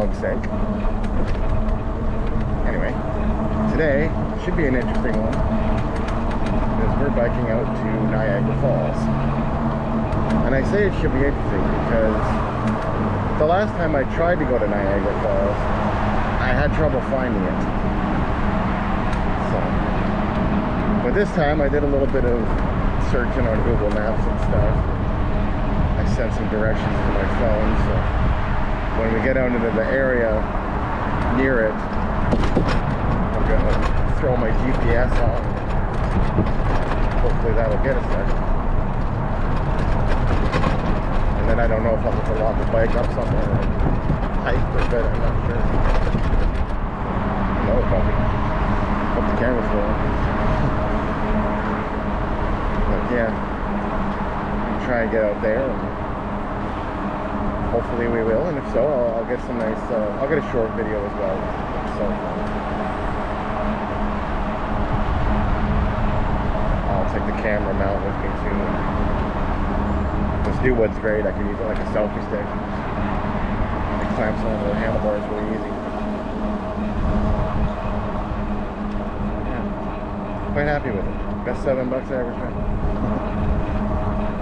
dog's sake. Anyway, today should be an interesting one because we're biking out to Niagara Falls. And I say it should be interesting because the last time I tried to go to Niagara Falls, I had trouble finding it. So, but this time I did a little bit of searching on Google Maps and stuff. I sent some directions to my phone, so when we get out into the area near it, I'm gonna throw my GPS on. Hopefully that'll get us there. And then I don't know if I'll have to lock the bike up somewhere or hike for a bit, I'm not sure. No, probably. Hope the camera's rolling. But yeah, I'm try and get out there, and hopefully we will. And if so, I'll get some nice. I'll get a short video as well. So I'll take the camera mount with me too. This new one's great. I can use it like a selfie stick. It clamps on the handlebars really easy. Yeah, quite happy with it. Best $7 I ever spent.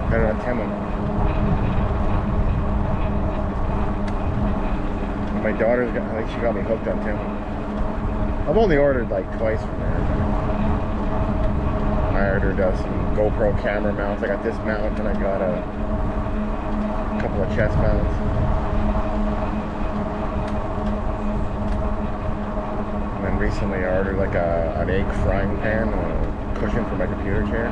Got it on Temu. My daughter's got, I think she got me hooked on Temu. I've only ordered like twice from there. I ordered some GoPro camera mounts. I got this mount and I got a couple of chest mounts. And then recently I ordered like an egg frying pan and a cushion for my computer chair.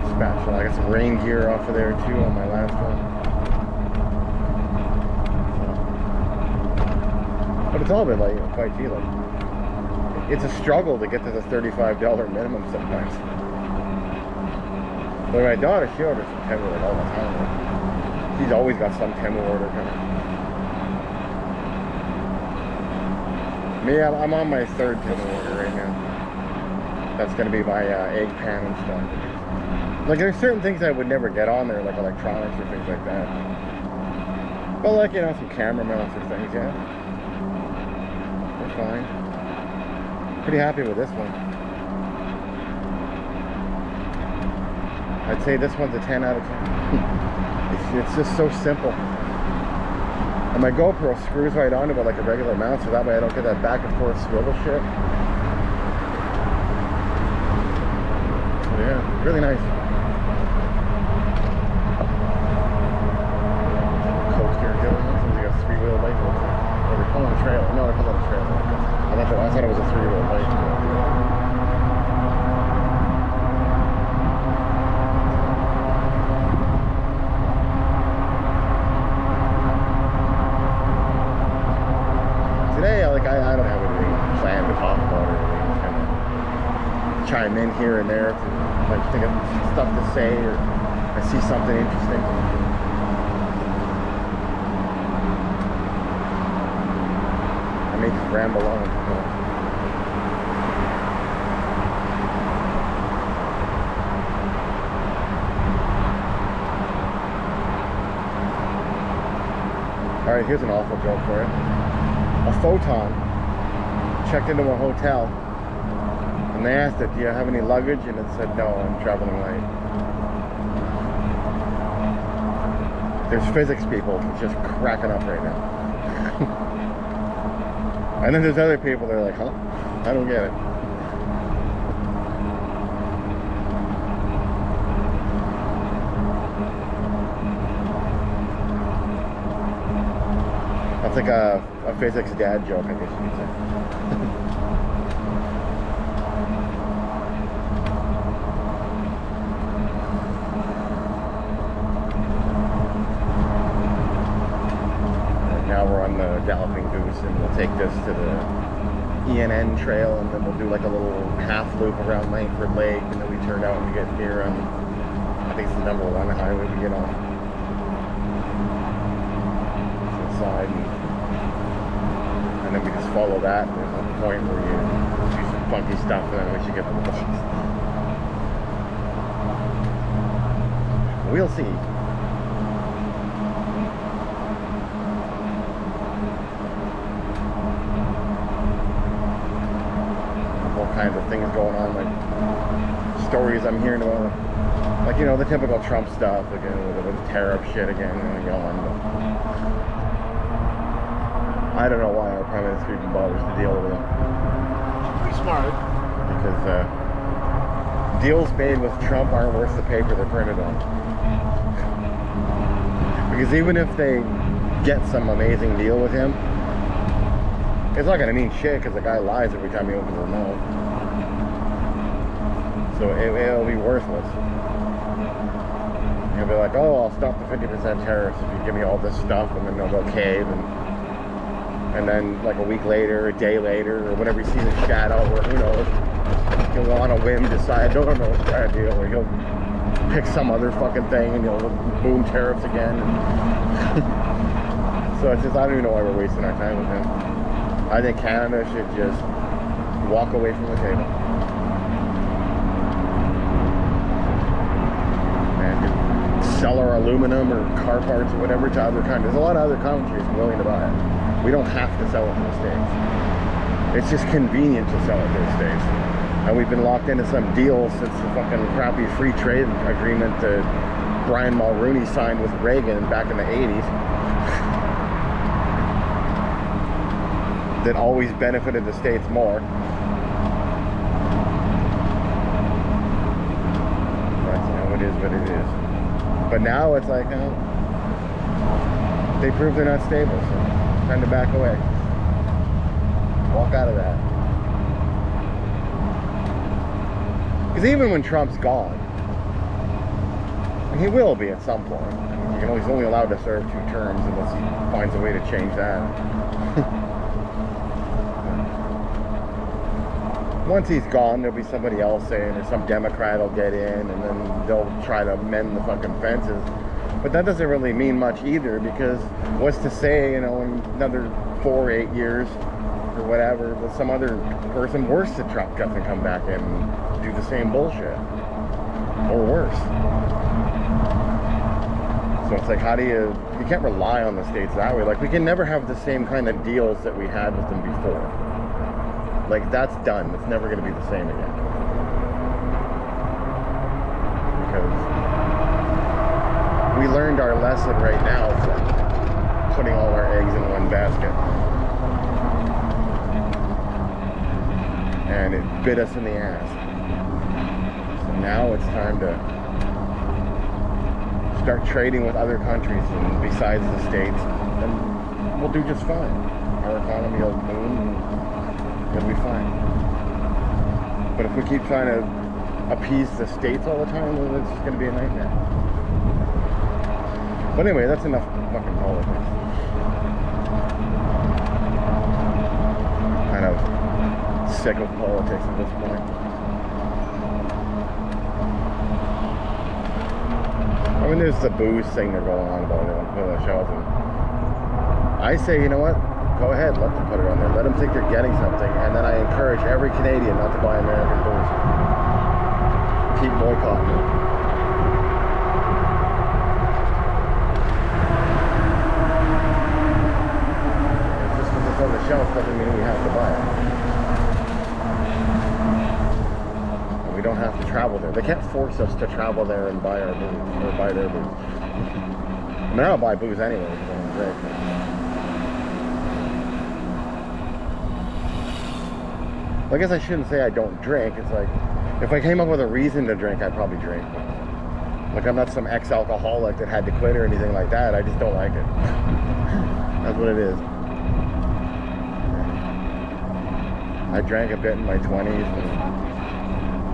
Spatula. I got some rain gear off of there too on my last one. But it's all been like quite cheap. Like, it's a struggle to get to the $35 minimum sometimes. But my daughter, she orders some Temu like all the time. Like, she's always got some Temu order coming. Me, I'm on my third Temu order right now. That's going to be my egg pan and stuff. Like, there's certain things I would never get on there, like electronics or things like that. But like, you know, some camera mounts or things, yeah. They're fine. Pretty happy with this one. I'd say this one's a 10 out of 10. It's just so simple. And my GoPro screws right onto it like a regular mount, so that way I don't get that back and forth swivel shit. So yeah, really nice. Coaster going on. Somebody's got a 3-wheel bike. Or they're pulling a trailer. No, they're pulling a trailer. I thought it was a 3-wheel bike. Today, like, I don't have anything planned to talk about or anything. Just kind of chime in here and there to like think of stuff to say or I see something interesting. I may just ramble on. Alright, here's an awful joke for you. A photon checked into a hotel and they asked it, do you have any luggage? And it said, no, I'm traveling late. There's physics people just cracking up right now. And then there's other people that are like, huh? I don't get it. That's like a physics dad joke, I guess you could say. Now we're on the Galloping Goose, and we'll take this to the ENN trail, and then we'll do like a little half loop around Langford Lake, and then we turn out and we get near, I think it's the #1 highway we get on. Inside, and then we just follow that. There's a point where you do some funky stuff, and then we should get to the bus. We'll see. kinds of things going on, like stories I'm hearing about, like, you know, the typical Trump stuff, again, with the tariff shit again and going. But I don't know why our Prime Minister even bothers to deal with it. Pretty smart. Because deals made with Trump aren't worth the paper they're printed on. Because even if they get some amazing deal with him, it's not going to mean shit because the guy lies every time he opens his mouth. So it'll be worthless. He'll be like, oh, I'll stop the 50% tariffs if you give me all this stuff, and then they'll go cave. And then like a week later, a day later, or whenever he sees a shadow, or who knows, he'll on a whim decide, no, try a deal, or he'll pick some other fucking thing and he'll boom tariffs again. So it's just, I don't even know why we're wasting our time with him. I think Canada should just walk away from the table and just sell our aluminum or car parts or whatever to other countries. There's a lot of other countries willing to buy it. We don't have to sell it to the States. It's just convenient to sell it to the States. And we've been locked into some deals since the fucking crappy free trade agreement that Brian Mulroney signed with Reagan back in the 80s. That always benefited the States more. But, you know, it is what it is. But now it's like, oh, they prove they're not stable, so time to back away. Walk out of that. Because even when Trump's gone, and he will be at some point, you know, he's only allowed to serve 2 terms unless he finds a way to change that. Once he's gone, there'll be somebody else saying, or some Democrat will get in, and then they'll try to mend the fucking fences. But that doesn't really mean much either, because what's to say, you know, in another 4 or 8 years, or whatever, that some other person worse than Trump doesn't come back in and do the same bullshit. Or worse. So it's like, how do you can't rely on the States that way. Like, we can never have the same kind of deals that we had with them before. Like, that's done. It's never going to be the same again. Because we learned our lesson right now from putting all our eggs in one basket. And it bit us in the ass. So now it's time to start trading with other countries and besides the States, and we'll do just fine. Our economy will boom and it'll be fine. But if we keep trying to appease the States all the time, well, it's just going to be a nightmare. But anyway, that's enough fucking politics. Kind of sick of politics at this point. I mean, there's the booze thing they're going on about it on the shelf. And I say, you know what? Go ahead, let them put it on there. Let them think they're getting something. And then I encourage every Canadian not to buy American booze. Keep boycotting it. Just because it's on the shelf doesn't mean we have to buy it. And we don't have to travel there. They can't force us to travel there and buy our booze, or buy their booze. I mean, I'll buy booze anyway because I want to drink. I guess I shouldn't say I don't drink. It's like, if I came up with a reason to drink, I'd probably drink. Like, I'm not some ex-alcoholic that had to quit or anything like that. I just don't like it. That's what it is. I drank a bit in my 20s, and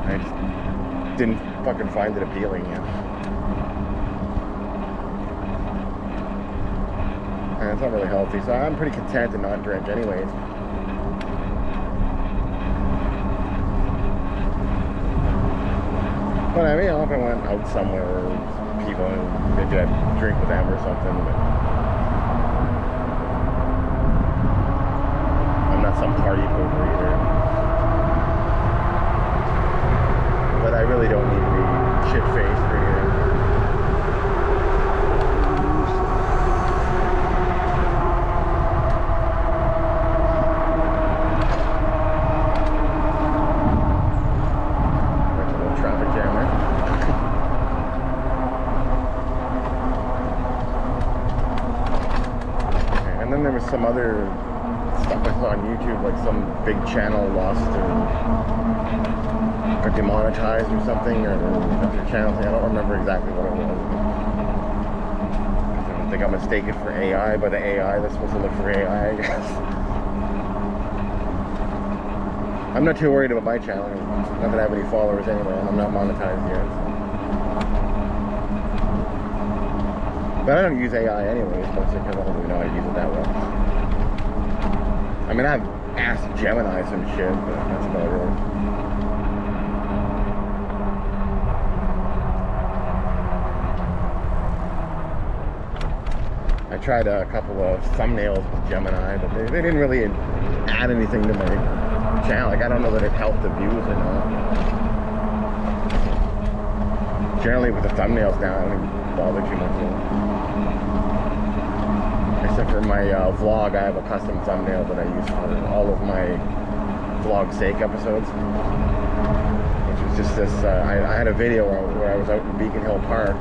I just didn't fucking find it appealing yet. And it's not really healthy, so I'm pretty content to not drink anyways. But I mean, if I went out somewhere with people, maybe I'd drink with them or something. But I'm not some party pooper either. But I really don't need to be shit-faced or anything. some other stuff I saw on YouTube, like some big channel lost or got demonetized or something, or another channel thing. I don't remember exactly what it was. I think I got mistaken for AI by the AI that's supposed to look for AI, I guess. I'm not too worried about my channel. Not that I have any followers anyway, and I'm not monetized yet. So. But I don't use AI anyways, mostly because I don't really know how to use it that well. I mean, I've asked Gemini some shit, but that's about it. I tried a couple of thumbnails with Gemini, but they didn't really add anything to my channel. Like, I don't know that it helped the views or not. Generally with the thumbnails now, I don't even bother too much. Except for my vlog, I have a custom thumbnail that I use for all of my vlog sake episodes. Which was just this, I had a video where I was out in Beacon Hill Park,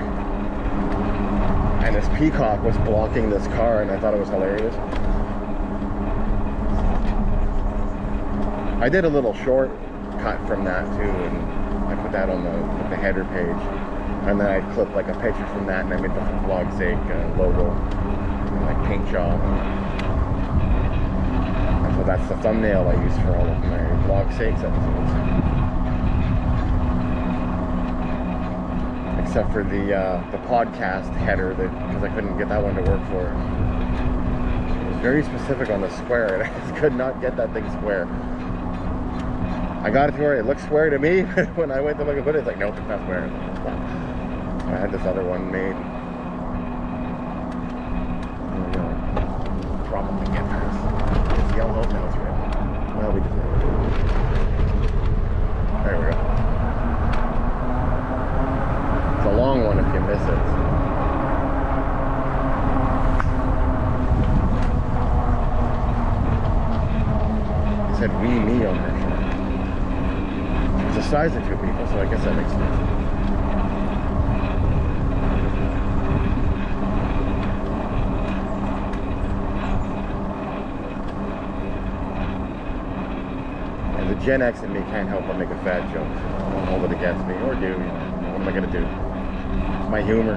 and this peacock was blocking this car, and I thought it was hilarious. I did a little short cut from that too, and I put that on the header page, and then I clipped like a picture from that, and I made the vlog sake logo and like paint job, and so that's the thumbnail I use for all of my vlog sakes episodes, except for the podcast header, because I couldn't get that one to work for it. It was very specific on the square, and I just could not get that thing square. I got it to where it looks square to me, but when I went to look at it, it's like, nope, it's not square. I had this other one made. There we go. Probably get this. It's yellow, now it's red. Well, we just did it. There we go. It's a long one if you miss it. It said we, me on her shirt. The size of two people, so I guess that makes sense. And the Gen X in me can't help but make a fat joke. So I won't hold it against me, or do. What am I gonna do? It's my humor.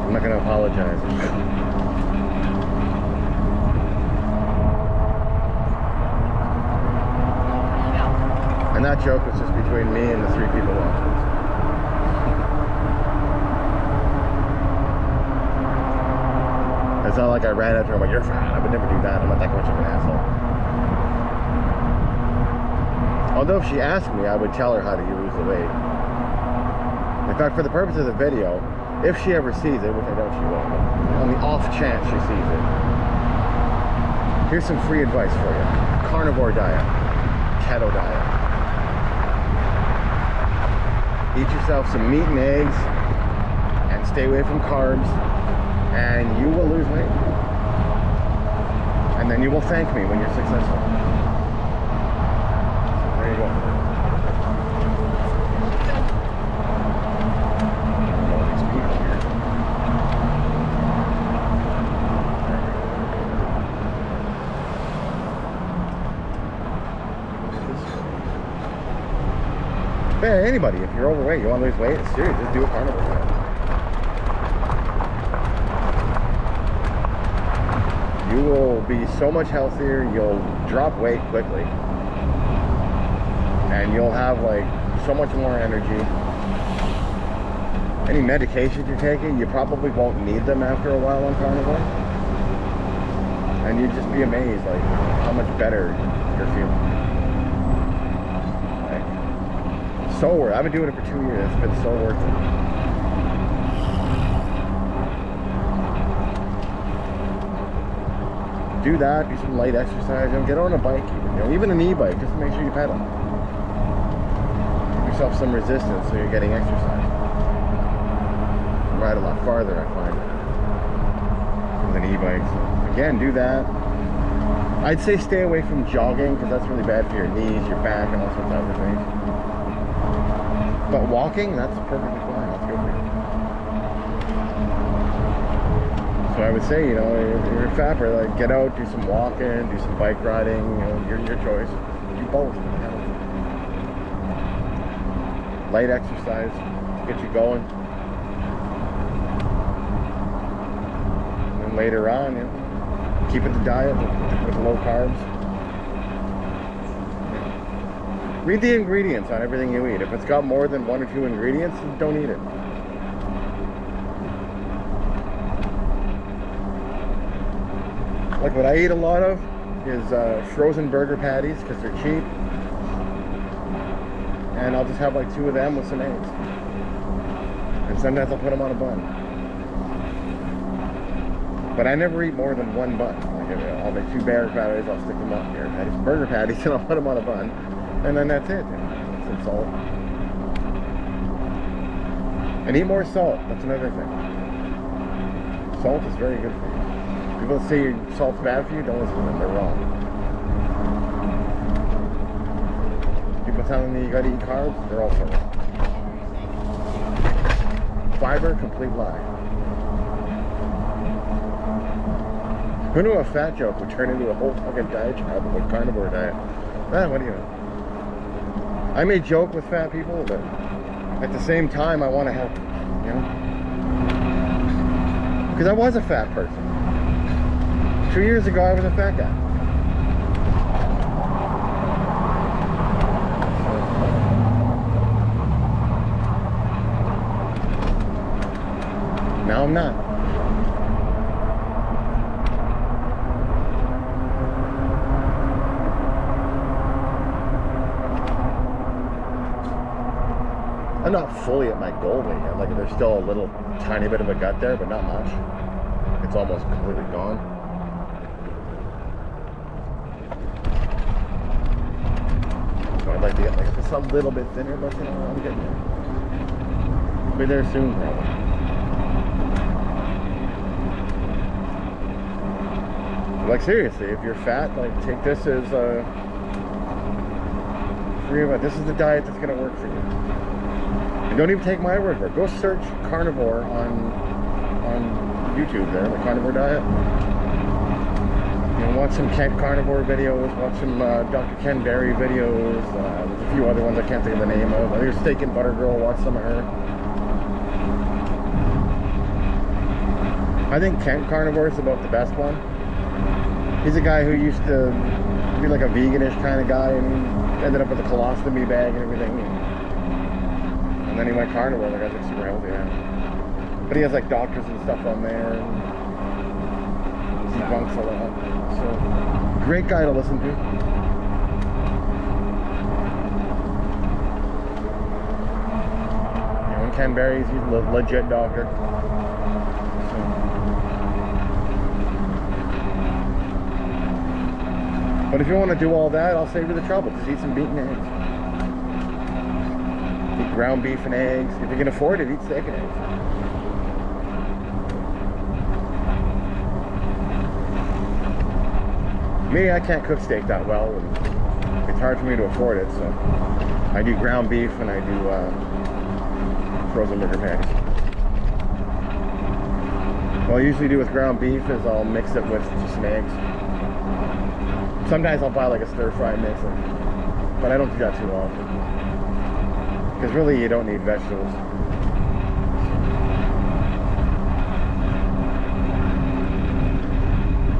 I'm not gonna apologize. And that joke was just between me and the 3 people watching. It's not like I ran after him like, you're fat. I would never do that. I'm not that much of an asshole. Although if she asked me, I would tell her how to lose the weight. In fact, for the purpose of the video, if she ever sees it, which I doubt she will, on the off chance she sees it, here's some free advice for you. Carnivore diet. Keto diet. Eat yourself some meat and eggs and stay away from carbs, and you will lose weight. And then you will thank me when you're successful. So there you go. All these people here. Hey, anybody, if you're overweight, you want to lose weight, it's serious, just do a carnivore diet. You will be so much healthier, you'll drop weight quickly, and you'll have like so much more energy. Any medications you're taking, you probably won't need them after a while on carnivore. And you'd just be amazed like how much better you're feeling. So worth it. I've been doing it for 2 years. It's been so worth it. Do that. Do some light exercise. Get on a bike, even an e-bike, just to make sure you pedal. Give yourself some resistance so you're getting exercise. Ride a lot farther, I find, with an e-bike. So again, do that. I'd say stay away from jogging because that's really bad for your knees, your back, and all sorts of other things. But walking, that's perfectly fine. That's good for you. So I would say, you know, if you're a fat person, like, get out, do some walking, do some bike riding, you know, your choice. Do both. Light exercise to get you going. And then later on, you know, keep it the diet with low carbs. Read the ingredients on everything you eat. If it's got more than 1 or 2 ingredients, don't eat it. Like what I eat a lot of is frozen burger patties because they're cheap. And I'll just have like 2 of them with some eggs. And sometimes I'll put them on a bun. But I never eat more than 1 bun. Like I'll make 2 burger patties, I'll stick them on here. Burger patties and I'll put them on a bun. And then that's it. Some salt. And eat more salt. That's another thing. Salt is very good for you. People that say salt's bad for you, don't listen to them. They're wrong. People telling you gotta eat carbs, they're also wrong. Fiber, complete lie. Who knew a fat joke would turn into a whole fucking diet chart with carnivore diet? What do you know? I may joke with fat people, but at the same time, I want to help, you know? Because I was a fat person. 2 years ago, I was a fat guy. Now I'm not. I'm not fully at my goal weight yet. Like, there's still a little tiny bit of a gut there, but not much. It's almost completely gone. So I'd like to get like just a little bit thinner, but you know, I'm getting there. I'll be there soon, probably. Like, seriously, if you're fat, like, take this as this is the diet that's gonna work for you. And don't even take my word for it. Go search carnivore on YouTube there, the carnivore diet. You know, watch some Kent carnivore videos, watch some Dr. Ken Berry videos. There's a few other ones I can't think of the name of. There's Steak and Butter Girl, watch some of her. I think Kent carnivore is about the best one. He's a guy who used to be like a veganish kind of guy and he ended up with a colostomy bag and everything. And then he went carnivore, like I think super healthy now. But he has like doctors and stuff on there and debunks a lot. So, great guy to listen to. You know, Ken Berry's, he's a legit doctor. But if you want to do all that, I'll save you the trouble. Just eat some beaten eggs. Eat ground beef and eggs. If you can afford it, eat steak and eggs. Me, I can't cook steak that well. And it's hard for me to afford it, so I do ground beef and I do frozen burger patties. What I usually do with ground beef is I'll mix it with just some eggs. Sometimes I'll buy like a stir-fry mixer, but I don't do that too often. Because really, you don't need vegetables.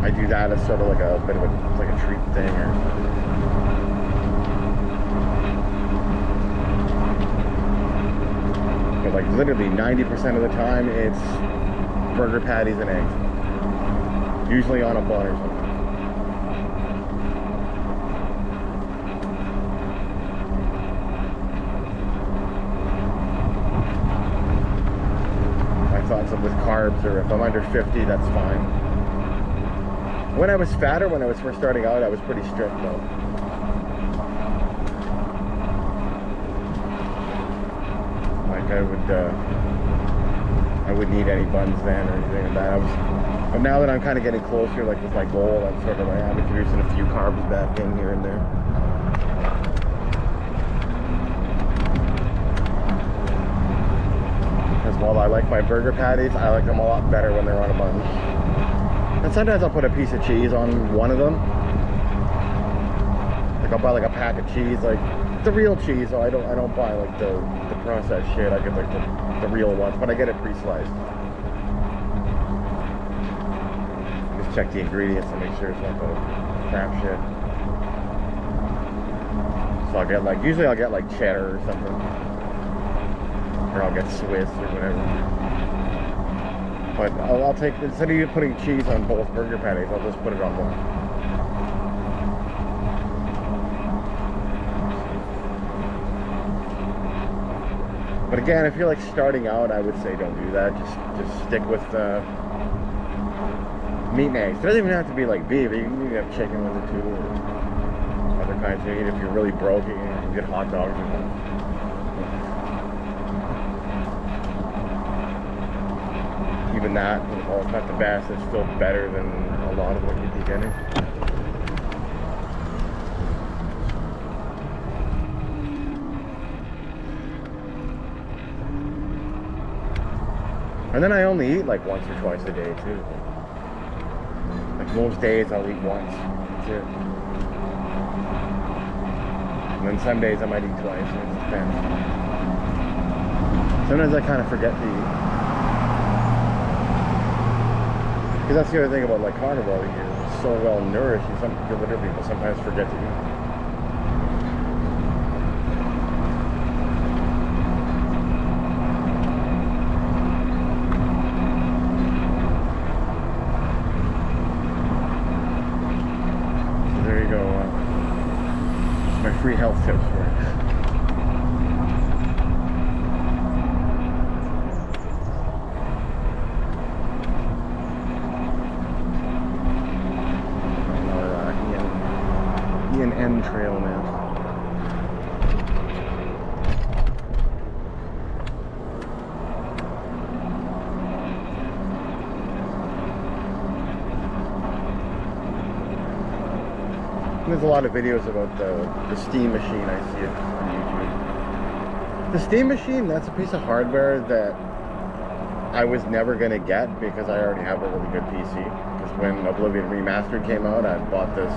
I do that as sort of like a bit of a treat thing, or but like literally 90% of the time, it's burger patties and eggs, usually on a bun or something. With carbs, or if I'm under 50, that's fine. When I was fatter, when I was first starting out, I was pretty strict though. Like I wouldn't eat any buns then or anything like that. But now that I'm kind of getting closer, like with my goal, I'm sort of like I'm introducing a few carbs back in here and there. While I like my burger patties, I like them a lot better when they're on a bun. And sometimes I'll put a piece of cheese on one of them. Like I'll buy like a pack of cheese, like the real cheese. So I don't buy like the processed shit. I get like the real ones, but I get it pre-sliced. Just check the ingredients to make sure it's not the crap shit. So I'll get like, usually I'll get like cheddar or something. Or I'll get Swiss or whatever. But I'll take, instead of you putting cheese on both burger patties, I'll just put it on one. But again, if you're like starting out, I would say don't do that. Just stick with meat and eggs. It doesn't even have to be like beef. You can even have chicken with it too, or other kinds of meat. If you're really broke, you can get hot dogs or something. Even that, while it's not the best, it's still better than a lot of what you'd be getting. And then I only eat like once or twice a day too. Like most days I'll eat once. That's it. And then some days I might eat twice. It just depends. Sometimes I kind of forget to eat. Because that's the other thing about like carnivore, you're so well nourished, you literally sometimes forget to eat. So there you go. My free health tips for you. End trail now. There's a lot of videos about the steam machine. I see it on YouTube. The steam machine, that's a piece of hardware that I was never going to get because I already have a really good PC. Because when Oblivion Remastered came out, I bought this.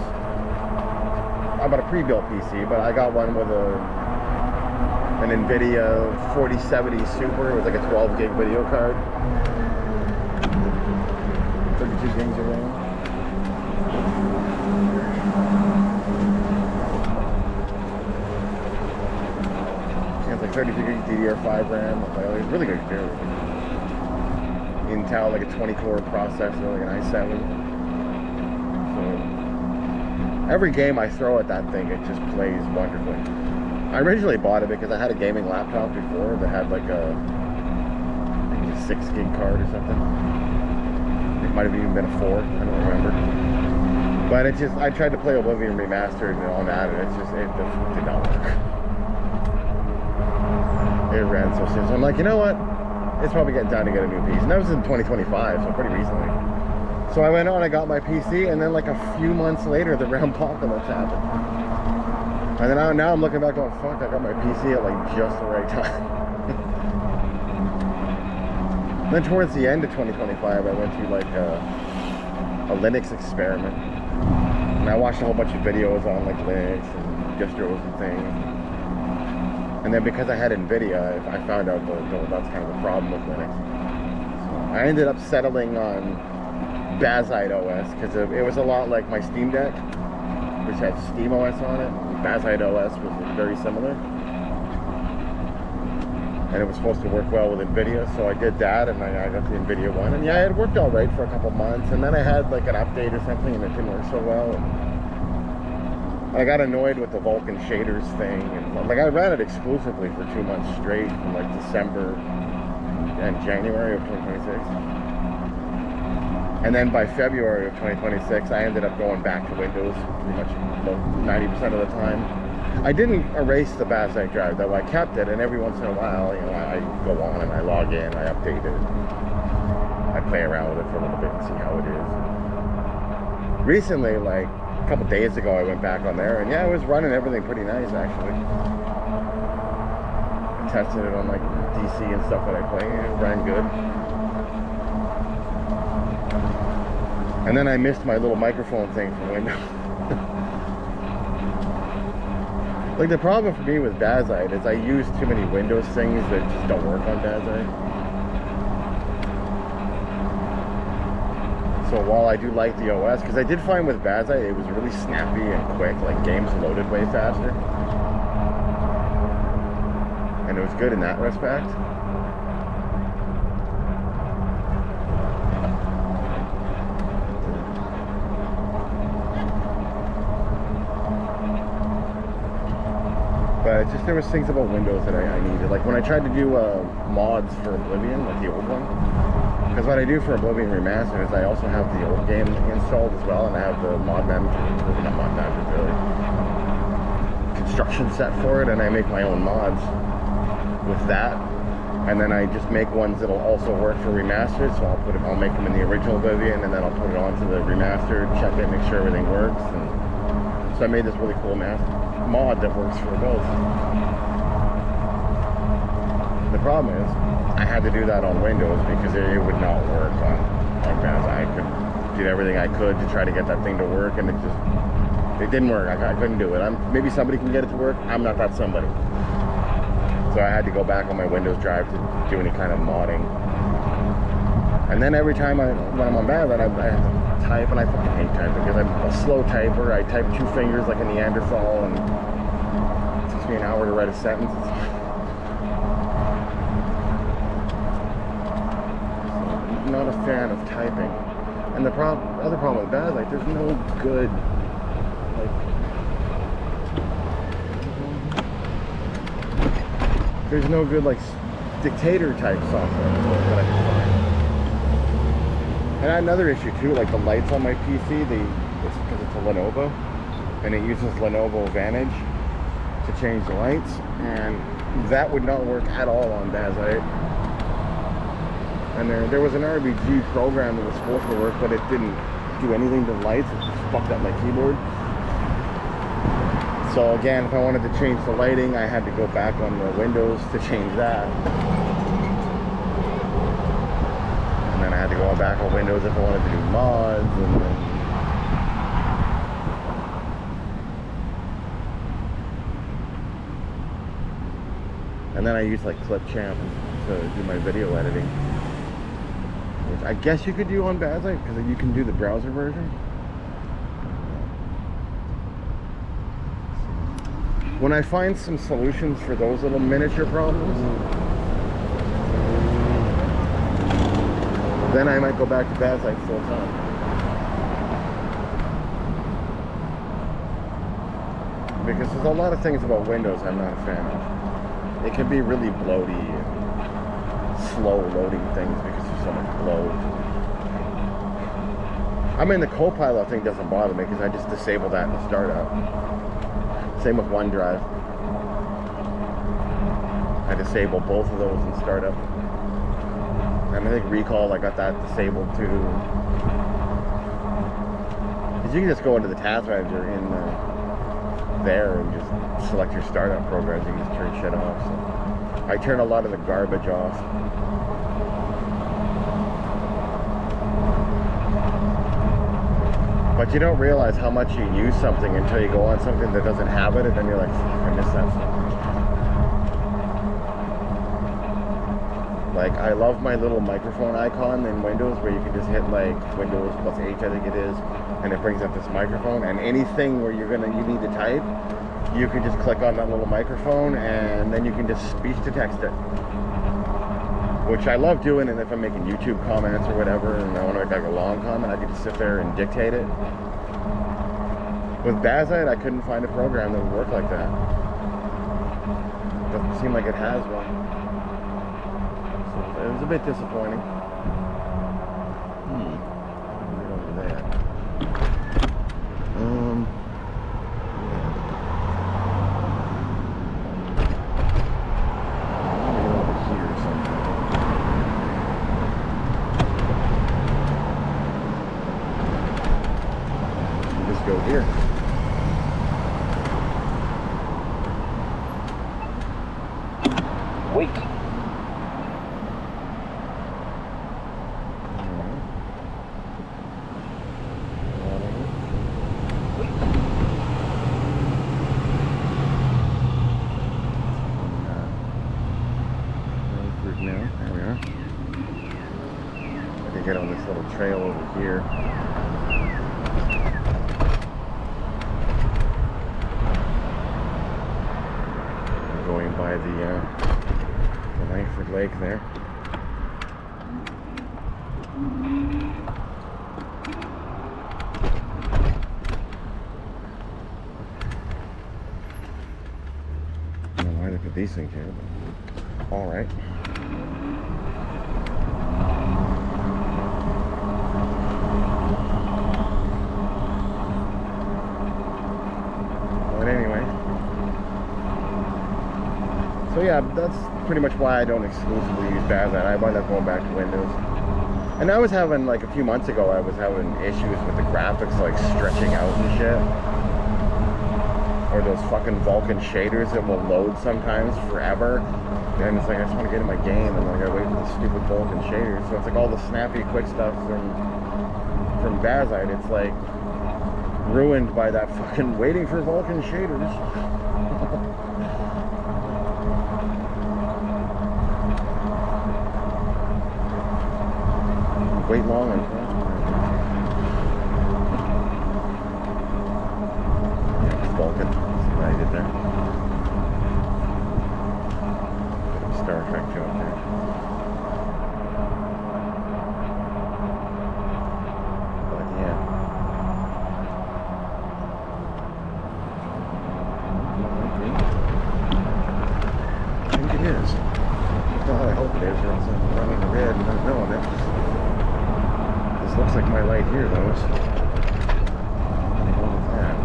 I bought a pre-built PC, but I got one with an NVIDIA 4070 Super. It was like a 12 gig video card. 32 gigs of RAM. Yeah, it's like 32 gig DDR5 RAM. It was really good experience. Intel, like a 20-core processor, like an i7. Every game I throw at that thing, it just plays wonderfully. I originally bought it because I had a gaming laptop before that had like a 6 gig card or something. It might have even been a 4, I don't remember. But it just, I tried to play Oblivion Remastered on that and it just did not work. It ran so slow. So I'm like, you know what? It's probably getting time to get a new piece. And that was in 2025, so pretty recently. So I went on, I got my PC, and then like a few months later, the Rampocalypse happened. And then now I'm looking back going, fuck, I got my PC at like just the right time. Then towards the end of 2025, I went through like a Linux experiment. And I watched a whole bunch of videos on like Linux and distros and things. And then because I had NVIDIA, I found out that that's kind of the problem with Linux. So I ended up settling on Bazite OS because it was a lot like my Steam Deck, which had Steam OS on it. Bazite OS was very similar, and it was supposed to work well with NVIDIA, so I did that, and I got the NVIDIA one, and yeah, it worked all right for a couple months, and then I had like an update or something, and it didn't work so well. And I got annoyed with the Vulkan shaders thing, and like I ran it exclusively for 2 months straight, from like December and January of 2026. And then by February of 2026, I ended up going back to Windows pretty much 90% of the time. I didn't erase the Bazite drive, though I kept it, and every once in a while, you know, I go on and I log in, I update it. I play around with it for a little bit and see how it is. Recently, like a couple days ago, I went back on there, and yeah, it was running everything pretty nice, actually. I tested it on like DC and stuff that I play, and it ran good. And then I missed my little microphone thing from Windows. Like, the problem for me with Bazite is I use too many Windows things that just don't work on Bazite. So while I do like the OS, because I did find with Bazite it was really snappy and quick, like games loaded way faster. And it was good in that respect. But it's just, there was things about Windows that I needed. Like when I tried to do mods for Oblivion, like the old one. Because what I do for Oblivion Remastered is I also have the old game installed as well, and I have the mod manager, not mod manager, really, construction set for it, and I make my own mods with that. And then I just make ones that'll also work for Remastered, so I'll make them in the original Oblivion, and then I'll put it onto the Remastered, check it, make sure everything works. And so I made this really cool mod that works for both. The problem is, I had to do that on Windows because it would not work on Bazite. I did everything I could to try to get that thing to work, and it didn't work. I couldn't do it. Maybe somebody can get it to work. I'm not that somebody. So I had to go back on my Windows drive to do any kind of modding. And then every time when I'm on Bazite, I have to type, and I fucking hate typing because I'm a slow typer. I type 2 fingers like a Neanderthal, and it takes me an hour to write a sentence. Not a fan of typing. And the other problem with that is, like, there's no good, like, there's no good, like, dictator type software that I can find. And I had another issue too, like the lights on my PC, it's because it's a Lenovo, and it uses Lenovo Vantage to change the lights, and that would not work at all on Bazite. And there was an RBG program that was supposed to work, but it didn't do anything to the lights. It just fucked up my keyboard. So again, if I wanted to change the lighting, I had to go back on the Windows to change that. And then I had to go back on Windows if I wanted to do mods. And then I used like Clipchamp to do my video editing. Which I guess you could do on Bazite because you can do the browser version. When I find some solutions for those little miniature problems, then I might go back to Bazite full time. Because there's a lot of things about Windows I'm not a fan of. It can be really bloaty and slow loading things because there's so much bloat. I mean, the Copilot thing doesn't bother me because I just disable that in the startup. Same with OneDrive. I disable both of those in startup. And I think Recall, I got that disabled too. Because you can just go into the task manager in there and just select your startup programs. You can just turn shit off. So I turn a lot of the garbage off. But you don't realize how much you use something until you go on something that doesn't have it, and then you're like, fuck, I miss that stuff. Like, I love my little microphone icon in Windows where you can just hit like Windows plus H, I think it is, and it brings up this microphone, and anything where you need to type, you can just click on that little microphone and then you can just speech to text it. Which I love doing, and if I'm making YouTube comments or whatever and I want to make like a long comment, I can just sit there and dictate it. With Bazite, I couldn't find a program that would work like that. Doesn't seem like it has one. So it was a bit disappointing. Get over there. Go here. Wait. here. Going by the Langford Lake there. I don't know why they put these things here, but all right. But anyway. So yeah, that's pretty much why I don't exclusively use Bazite. I wind up going back to Windows. And I was having, like a few months ago, I was having issues with the graphics like stretching out and shit. Or those fucking Vulkan shaders that will load sometimes forever. And it's like, I just want to get in my game and then I gotta wait for the stupid Vulkan shaders. So it's like all the snappy quick stuff from Bazite, it's like ruined by that fucking waiting for Vulkan shaders. Wait long and Vulkan. See what I did there? Bit of a Star Trek joke there. But yeah. I think it is. Well, I hope it is, or else I'm running the red and not knowing it. Looks like my light here, though. I'm gonna go with that.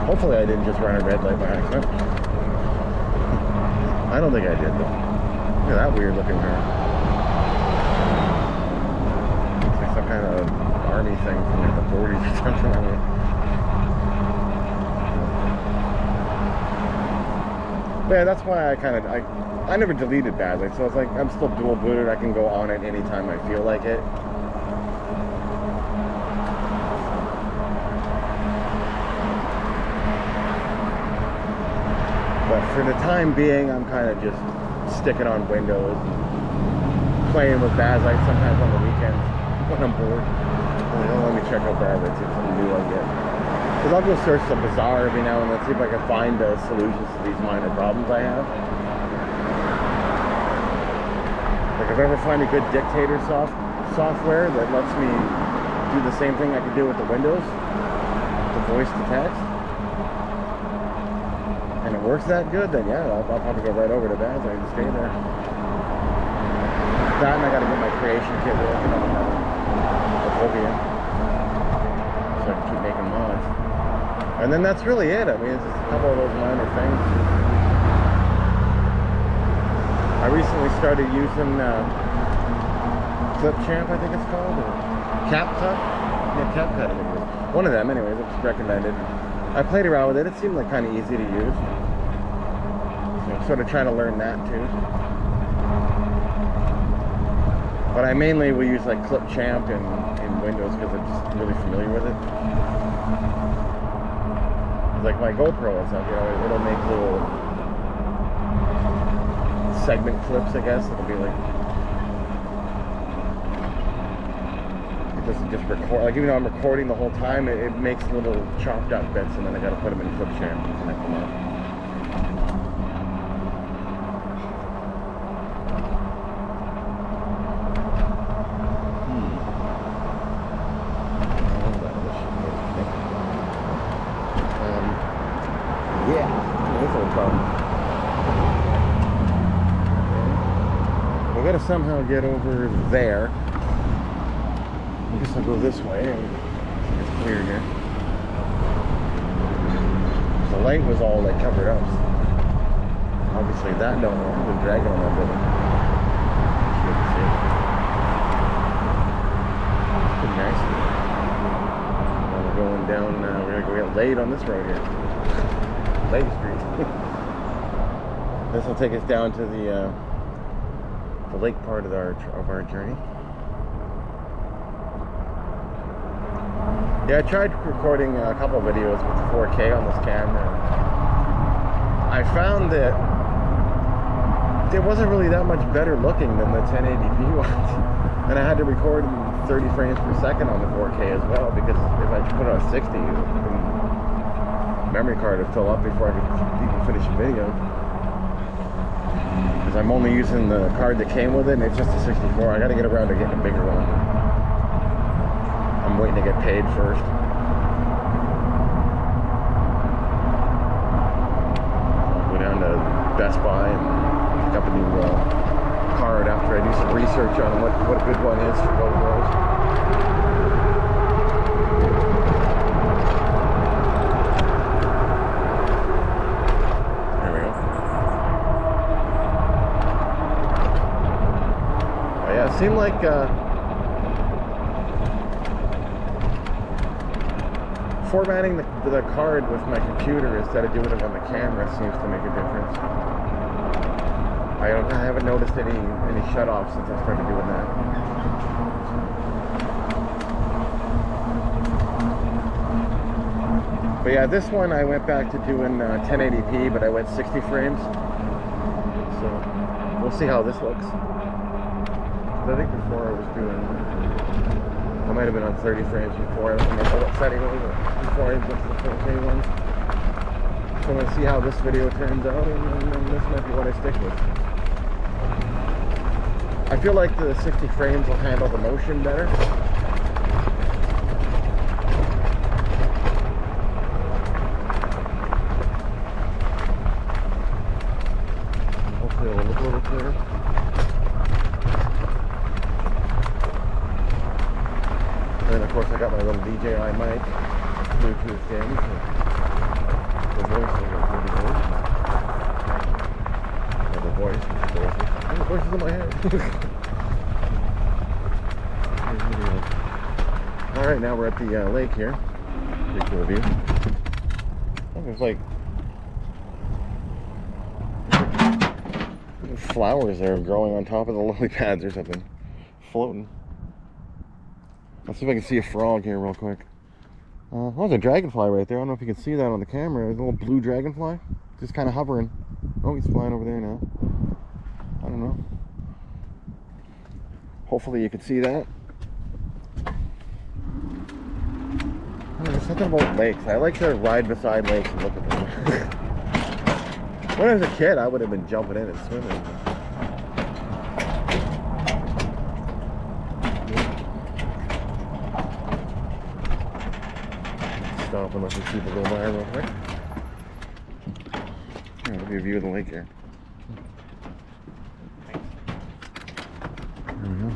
Hopefully, I didn't just run a red light by accident. I don't think I did, though. Look at that weird looking car. Looks like some kind of army thing from like the 40s or something. I mean, but yeah, that's why I never deleted Bazite, so it's like I'm still dual booted. I can go on it anytime I feel like it. But for the time being, I'm kind of just sticking on Windows, playing with Bazite sometimes on the weekends when I'm bored. Let me check out Bazite, see if something new I get. Because I'll go search the Bazaar every now and then, see if I can find solutions to these minor problems I have. Like if I ever find a good dictator software that lets me do the same thing I could do with the Windows, the voice to text, and it works that good, then yeah, I'll probably go right over to Bazite and stay there. That and I gotta get my creation kit working on Oblivion, so I can keep making mods. And then that's really it. I mean, it's just a couple of those minor things. I recently started using ClipChamp, I think it's called, or CapCut. Yeah, CapCut, I think it is. One of them, anyways. It was recommended. I played around with it. It seemed like kind of easy to use. So I'm sort of trying to learn that too. But I mainly will use like ClipChamp in Windows because I'm just really familiar with it. Like my GoPro and stuff, you know, it'll make little segment clips, I guess. It'll be like, it doesn't just record, like even though I'm recording the whole time, it makes little chopped up bits and then I gotta put them in ClipChamp and connect them up. Yeah, that's no problem. We gotta somehow get over there. I guess I'll go this way and it's clear here. The light was all like covered up. Obviously that don't know. I've been dragging on that building. Pretty nice. Now we're going down, we're gonna go get laid on this road here. Lake Street. This will take us down to the lake part of our journey. Yeah, I tried recording a couple of videos with 4K on this camera. I found that it wasn't really that much better looking than the 1080p ones. And I had to record in 30 frames per second on the 4K as well, because if I put it on 60, the memory card would fill up before I could even finish a video. Because I'm only using the card that came with it, and it's just a 64. I gotta get around to getting a bigger one. I'm waiting to get paid first. I'll go down to Best Buy and pick up a new card after I do some research on what a good one is for GoPros. There we go. Oh yeah, it seemed like formatting the card with my computer instead of doing it on the camera seems to make a difference. I haven't noticed any shut-offs since I started doing that. But yeah, this one I went back to doing 1080p, but I went 60 frames. So we'll see how this looks. I think before I was doing, I might have been on 30 frames before. I don't remember what setting it was before I went to the 4K ones. So I'm going to see how this video turns out, and this might be what I stick with. I feel like the 60 frames will handle the motion better. Hopefully it'll look a little clearer. And then of course I got my little DJI mic, Bluetooth thing, so the voice is really good. Or the voice. The voice is in my head. Alright, now we're at the lake here. Pretty cool view. Oh, there's like flowers there growing on top of the lily pads or something. Floating. Let's see if I can see a frog here real quick. Oh, there's a dragonfly right there. I don't know if you can see that on the camera. There's a little blue dragonfly. Just kind of hovering. Oh, he's flying over there now. I don't know. Hopefully you can see that. There's something about lakes. I like to ride beside lakes and look at them. When I was a kid, I would have been jumping in and swimming. Stop and let these people go by real quick. Here, let me view the lake here. There we go.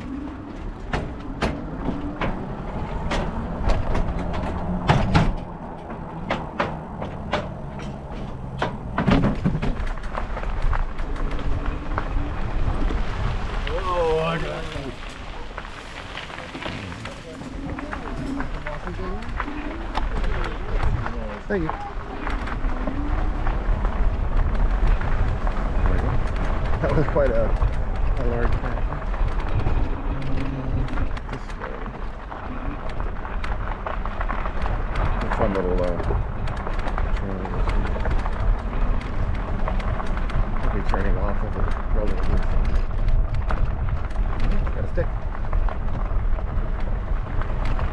Thank you. There we go. That was quite a large patch. This way. A fun little trail. I'll be turning off of it relatively soon. Got a stick.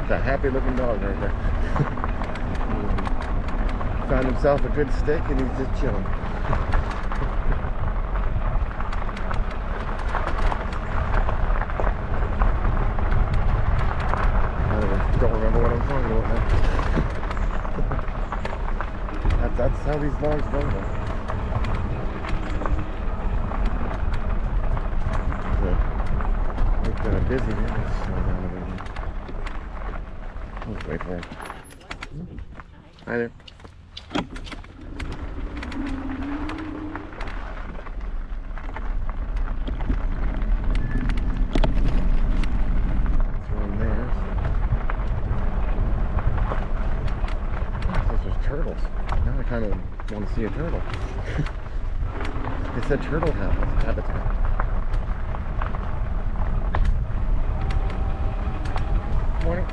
It's a happy looking dog right there. Found himself a good stick and he's just chilling. I don't remember what I'm talking about now. That's how these vlogs go though. It's kind of busy here. Let's slow down a bit. Let's wait for him. Hi there. Turtles. Now I kind of want to see a turtle. It said turtle habitat. Morning.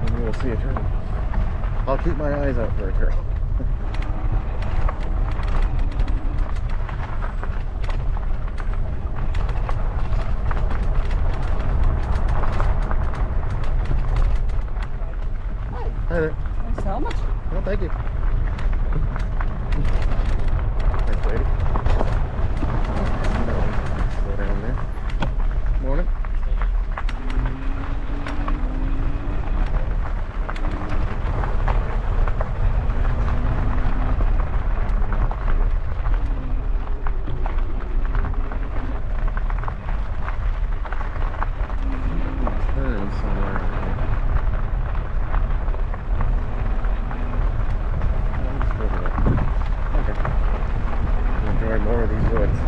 Maybe we'll see a turtle. I'll keep my eyes out for a turtle. Hi there. Thanks so much. Oh, thank you. Thanks, lady. Slow down there. Morning. Turn somewhere. Okay. Enjoy more of these woods.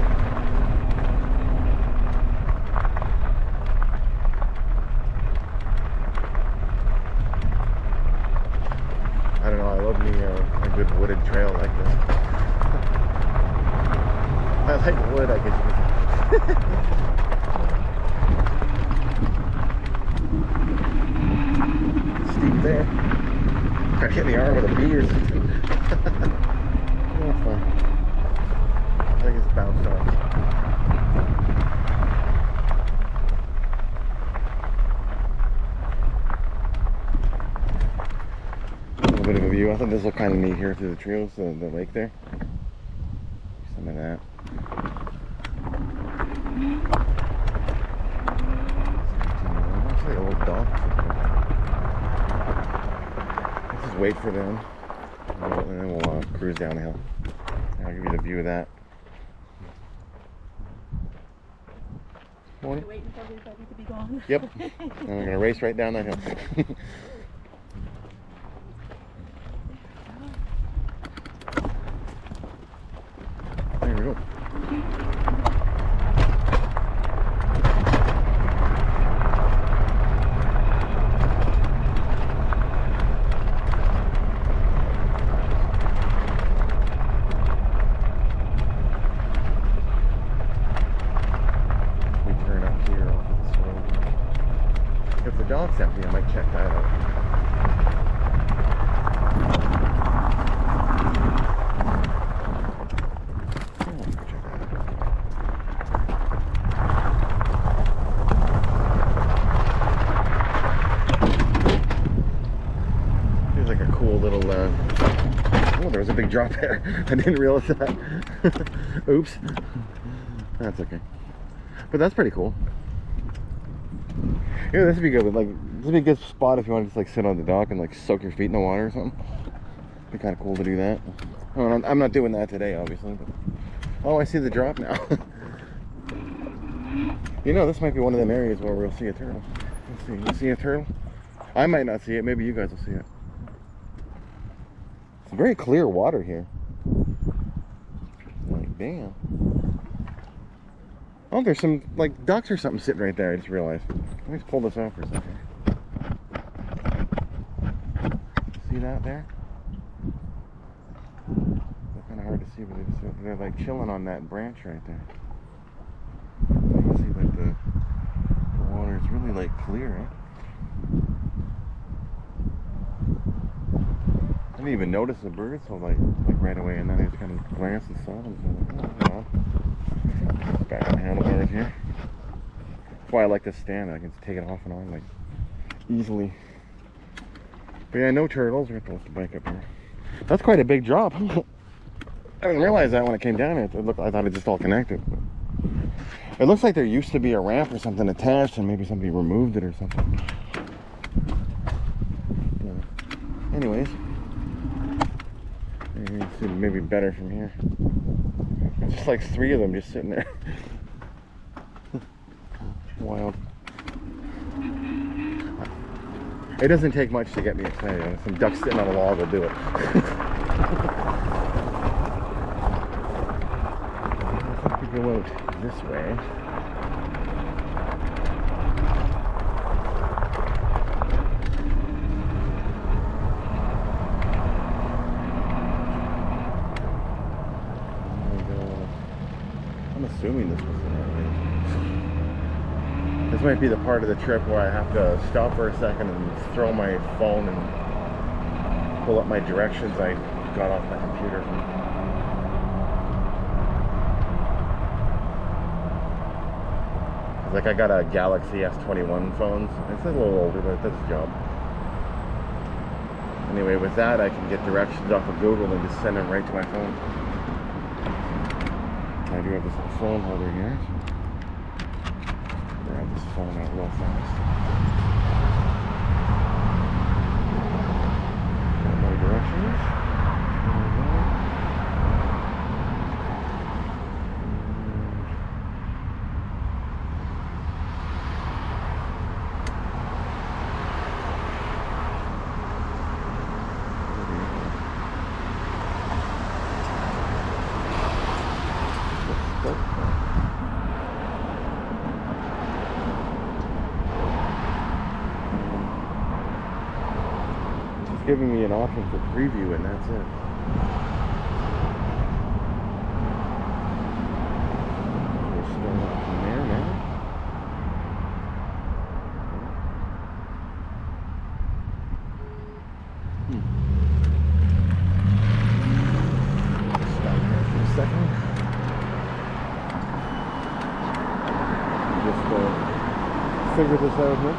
I don't know, I love me a good wooded trail like this. I like wood, I guess you could say. Steep there. Got hit in the arm with a bee or something. Oh, fun. I think it's bounced off. A little bit of a view. I thought this looked kind of neat here through the trails, the lake there. Some of that. It's like old dock. Let's just wait for them, and then we'll cruise down the hill. I'll give you the view of that. Morning. Waiting for everybody to be gone. Yep. And we're gonna race right down that hill. There we go. We turn up here off of this road. If the dock's empty, I might check that out. Feels like a cool little, oh, there was a big drop there. I didn't realize that. Oops. That's okay. But that's pretty cool. Yeah, this would be good. Like, this would be a good spot if you want to just like sit on the dock and like soak your feet in the water or something. Be kind of cool to do that. Oh, I'm not doing that today, obviously. But... oh, I see the drop now. You know, this might be one of them areas where we'll see a turtle. Let's see. You see a turtle? I might not see it. Maybe you guys will see it. It's very clear water here. Like, damn. Oh, there's some, like, ducks or something sitting right there. I just realized. Let me just pull this off for a second. See that there? It's kind of hard to see, but they're like chilling on that branch right there. You can see, like, the water is really, like, clear, eh? I didn't even notice the birds so like right away, and then I just kind of glanced and saw them. So like, oh, back on the handlebars here. That's why I like this stand. I can take it off and on like easily. But yeah, no turtles. We're supposed to bike up here. That's quite a big drop. I didn't realize that when I came down here. I thought it just all connected. But it looks like there used to be a ramp or something attached, and maybe somebody removed it or something. Yeah. Anyways. You can see maybe better from here. It's just like 3 of them just sitting there. Wild. It doesn't take much to get me excited. Some ducks sitting on a log will do it. If we go out this way. I'm assuming this was the right way. This might be the part of the trip where I have to stop for a second and throw my phone and pull up my directions I got off my computer. Like, I got a Galaxy S21 phone. It's a little older, but it does its job. Anyway, with that, I can get directions off of Google and just send them right to my phone. I do have this little phone holder here. Grab this phone out real fast. Got my directions. There we go. Giving me an option for preview, and that's it. We're still up from there now. Stop here for a second. Just figure this out here.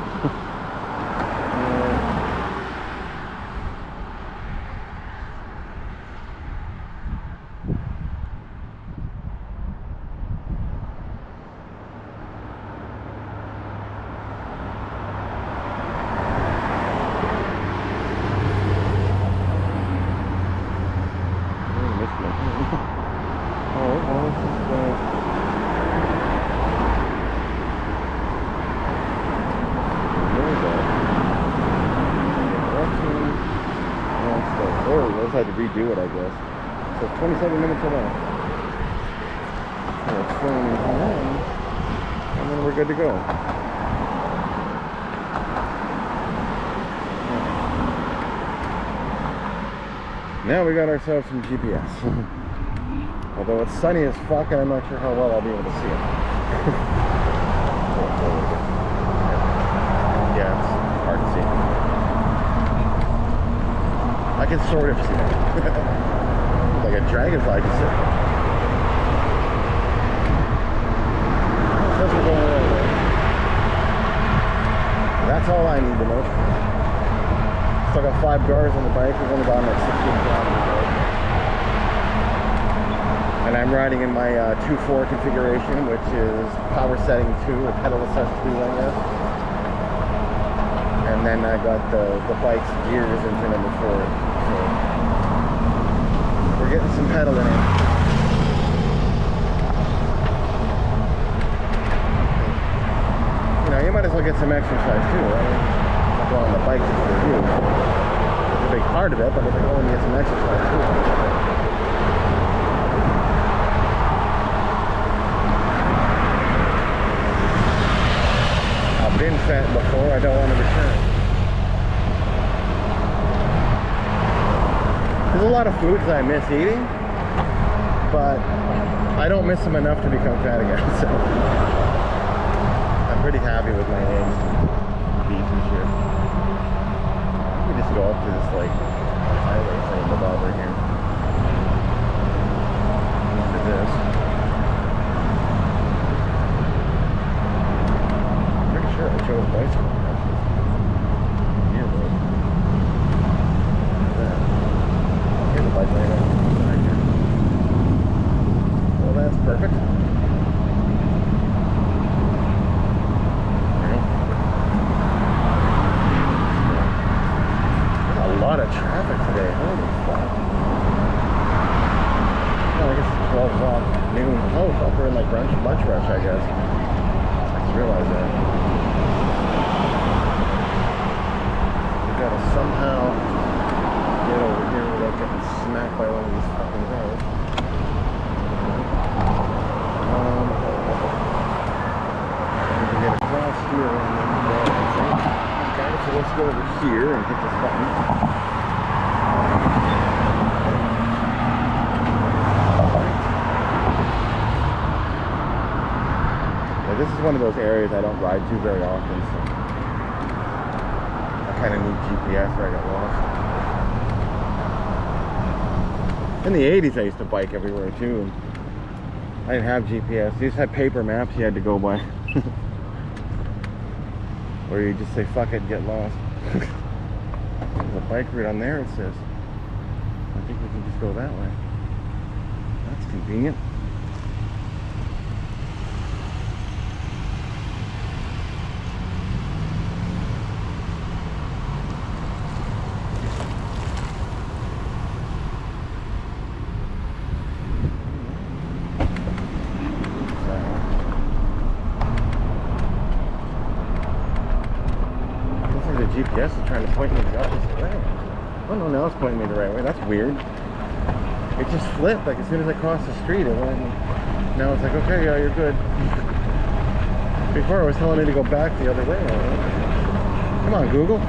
I had to redo it, I guess. So 27 minutes away. So it's filming and then we're good to go. Now we got ourselves some GPS. Although it's sunny as fuck, and I'm not sure how well I'll be able to see it. Yeah, it's hard to see. I can sort of see it. Like a dragonfly can sit. Says we're going the right way. That's all I need to know. Still got 5 cars on the bike. We're going about like 16 kilometers. And I'm riding in my 2.4 configuration, which is power setting 2, or pedal assist 2, I guess. And then I got the bike's gears into number 4. So we're getting some pedaling in. You know, you might as well get some exercise too. I mean, not going on the bike just for you. It's a big part of it, but if you're going to get some exercise too. I've been fat before, I don't want to return. There's a lot of foods that I miss eating, but I don't miss them enough to become fat again, so I'm pretty happy with my eggs and beef and shit. Let me just go up to this like highway thing above right here. Look at this. I'm pretty sure I chose bicycle. Well, that's perfect. There's a lot of traffic today. Holy fuck. Oh, I guess it's 12 o'clock, noon. Oh, fuck, we're in like lunch rush, I guess. I just realized that. We gotta somehow get over here without getting smacked by one of these fucking roads. We can get across here and then go, I think. Okay, so let's go over here and hit this button. Yeah, this is one of those areas I don't ride to very often, so I kind of need GPS or I got lost. In the 80s, I used to bike everywhere too, and I didn't have GPS. You just had paper maps you had to go by. Or you just say, fuck it, get lost. There's a bike route on there, it says. I think we can just go that way. That's convenient. GPS is trying to point me the opposite way. Oh no, now it's pointing me the right way. That's weird. It just flipped, like as soon as I crossed the street, it went. Now it's like, okay, yeah, you're good. Before I was telling me to go back the other way. Come on, Google.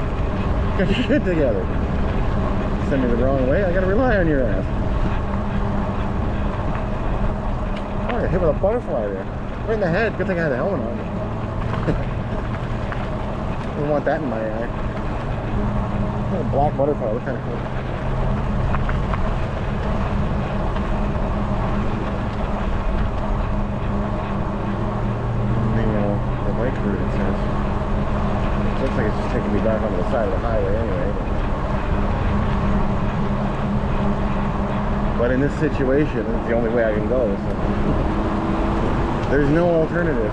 Get your shit together. Send me the wrong way, I gotta rely on your ass. Oh, I got hit with a butterfly there. Right in the head. Good thing I had the helmet on. I don't want that in my eye. Oh, a black butterfly, what kind of cool. The bike route, it says. It looks like it's just taking me back onto the side of the highway anyway. But in this situation, it's the only way I can go. So. There's no alternative.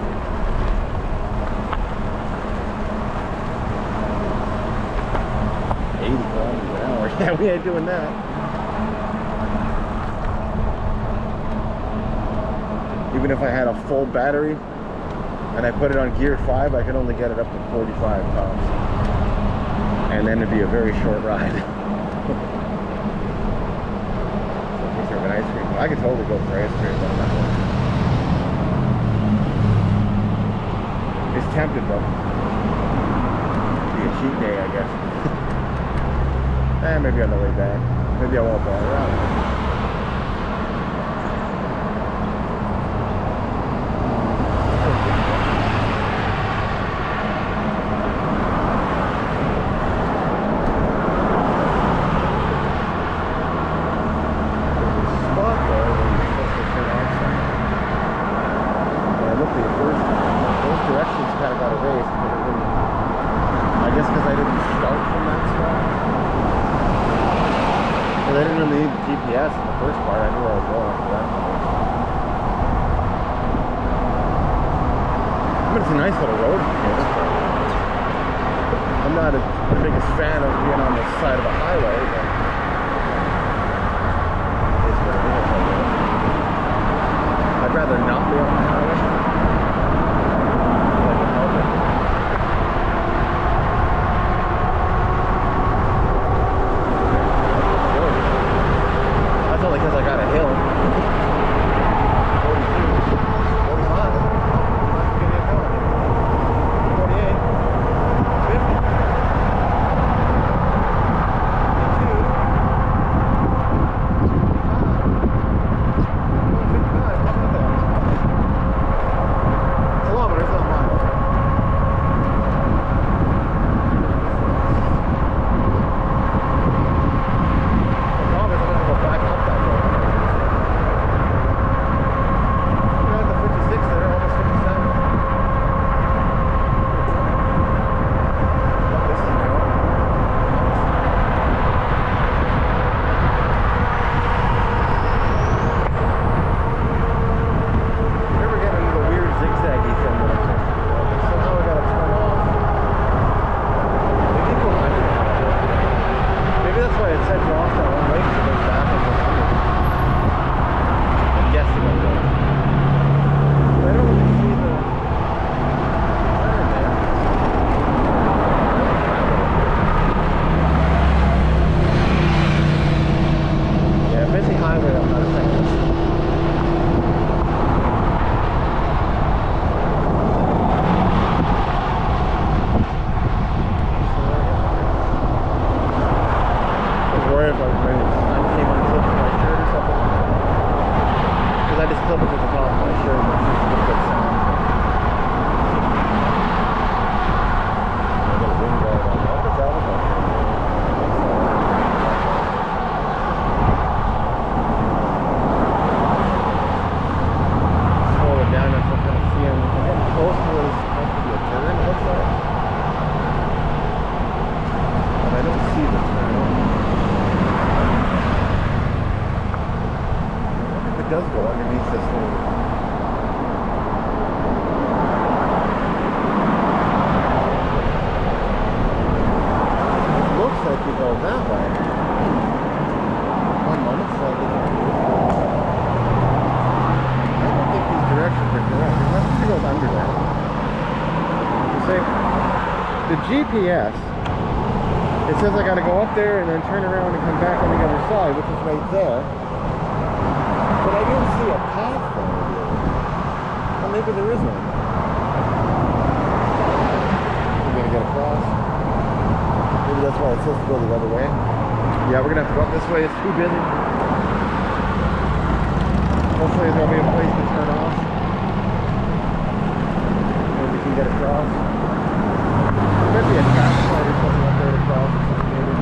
80 kilometers an hour. Yeah, we ain't doing that. Even if I had a full battery and I put it on gear 5, I could only get it up to 45 tops. And then it'd be a very short ride. So an ice cream. I could totally go for ice cream on that one. It's tempted though. It'd be a cheat day, I guess. Maybe on the way back. Maybe I won't bother. I don't know. I didn't really need GPS in the first part. I knew where I was going after that. I mean, it's a nice little road. I'm not the biggest fan of being on the side of a highway, but it's what it is, I guess. I'd rather not be on the highway. Like a helmet. Because I got a hill. 42, 45. Give me a hill. 48, 50, 55. Kilometers, not miles. I don't see the turn. does go underneath this little. It looks like you go that way. One moment, slightly confused. I don't think these directions are correct. It has to go underground. You see, the GPS, it says I gotta go up there and then turn around and come back on the other side, which is right there. But I didn't see a path there, really. Well, maybe there is one. We're gonna get across. Maybe that's why it says to go the other way. Yeah, we're gonna have to go up this way. It's too busy. Hopefully there'll be a place to turn off. Maybe we can get across. There might be a traffic light or something up there to cross or something maybe.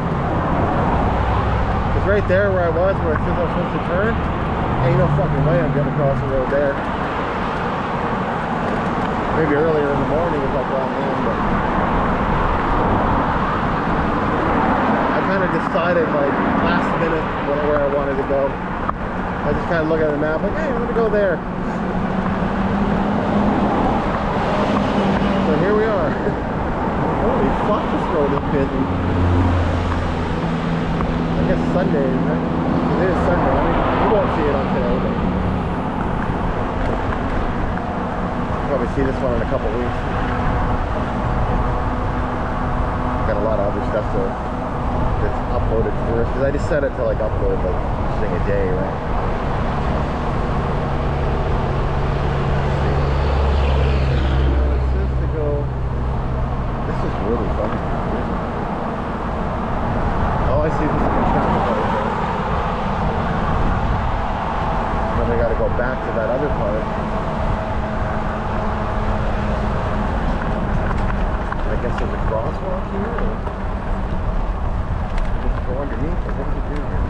Because right there where I was, where it says I'm supposed to turn, ain't no fucking way I'm getting across the road there. Maybe earlier in the morning if I've gone in, but I kind of decided like last minute where I wanted to go. I just kind of look at the map like, hey, I'm gonna go there. So here we are. Holy fuck, this road is busy. I guess Sunday, isn't it? It is Sunday. I mean, you won't see it on today, but you'll probably see this one in a couple weeks. Got a lot of other stuff that's uploaded first, because I just set it to like upload like each thing a day, right? Really funny. Oh, I see. This is the traffic light there. Then we got to go back to that other part. I guess there's a crosswalk here. Or just go underneath. Or what does it do here?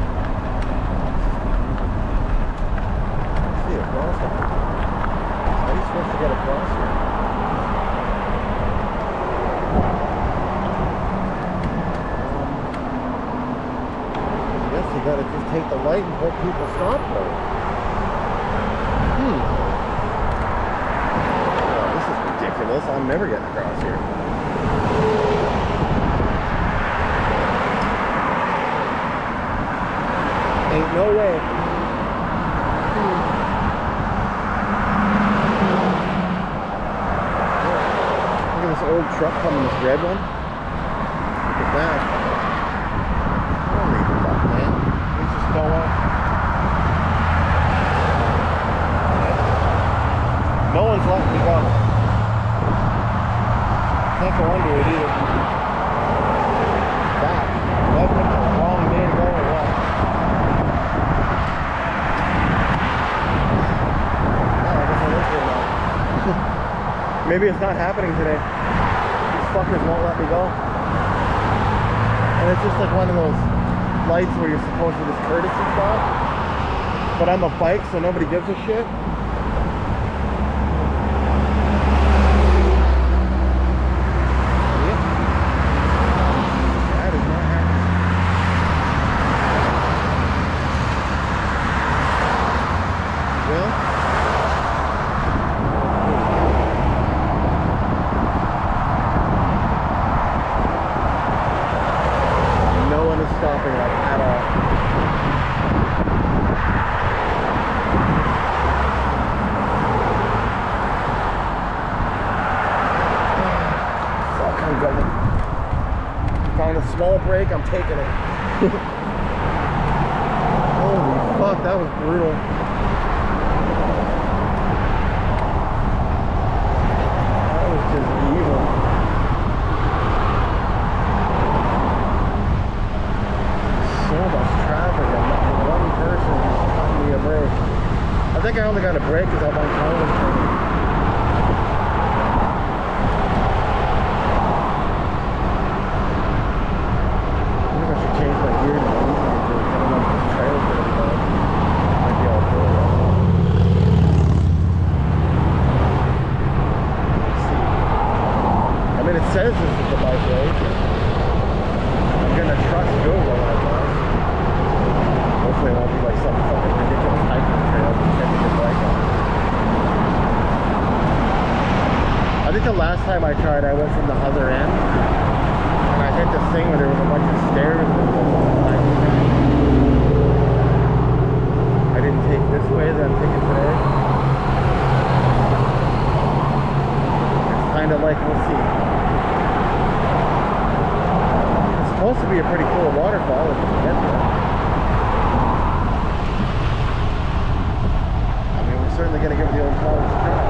I see a crosswalk. How are you supposed to get across here? You gotta just take the light and hope people stop though. Oh, this is ridiculous. I'm never getting across here. Ain't no way. Look at this old truck coming, this red one. Look at that. Go up. No one's letting me go. Can't go under it either. Back. That was the wrong way to go or what? Oh, I guess I live here now. Maybe it's not happening today. These fuckers won't let me go. And it's just like one of those lights where you're supposed to just courtesy stop, but I'm a bike, so nobody gives a shit. Yep. That is not happening. Well, no one is stopping us at all. Fuck, I'm going. Found a small break, I'm taking it. Holy fuck, that was brutal. That was just evil. So much traffic and one person just cutting me a break. I think I only got a break because I'm on college training. I think I should change my gear to the easy to do. I don't know if this trail's really bad. Might be all cool. Let's see. I mean, it says this is the bike road. I'm gonna trust Google, I guess. Hopefully it won't be like some fucking ridiculous hiking trail. last time I tried, I went from the other end, and I hit this thing where there was a bunch of stairs and there was a long line. I didn't take this way that I'm taking today. It's kind of like, we'll see. It's supposed to be a pretty cool waterfall if you can get there. I mean, we're certainly going to give the old college a try.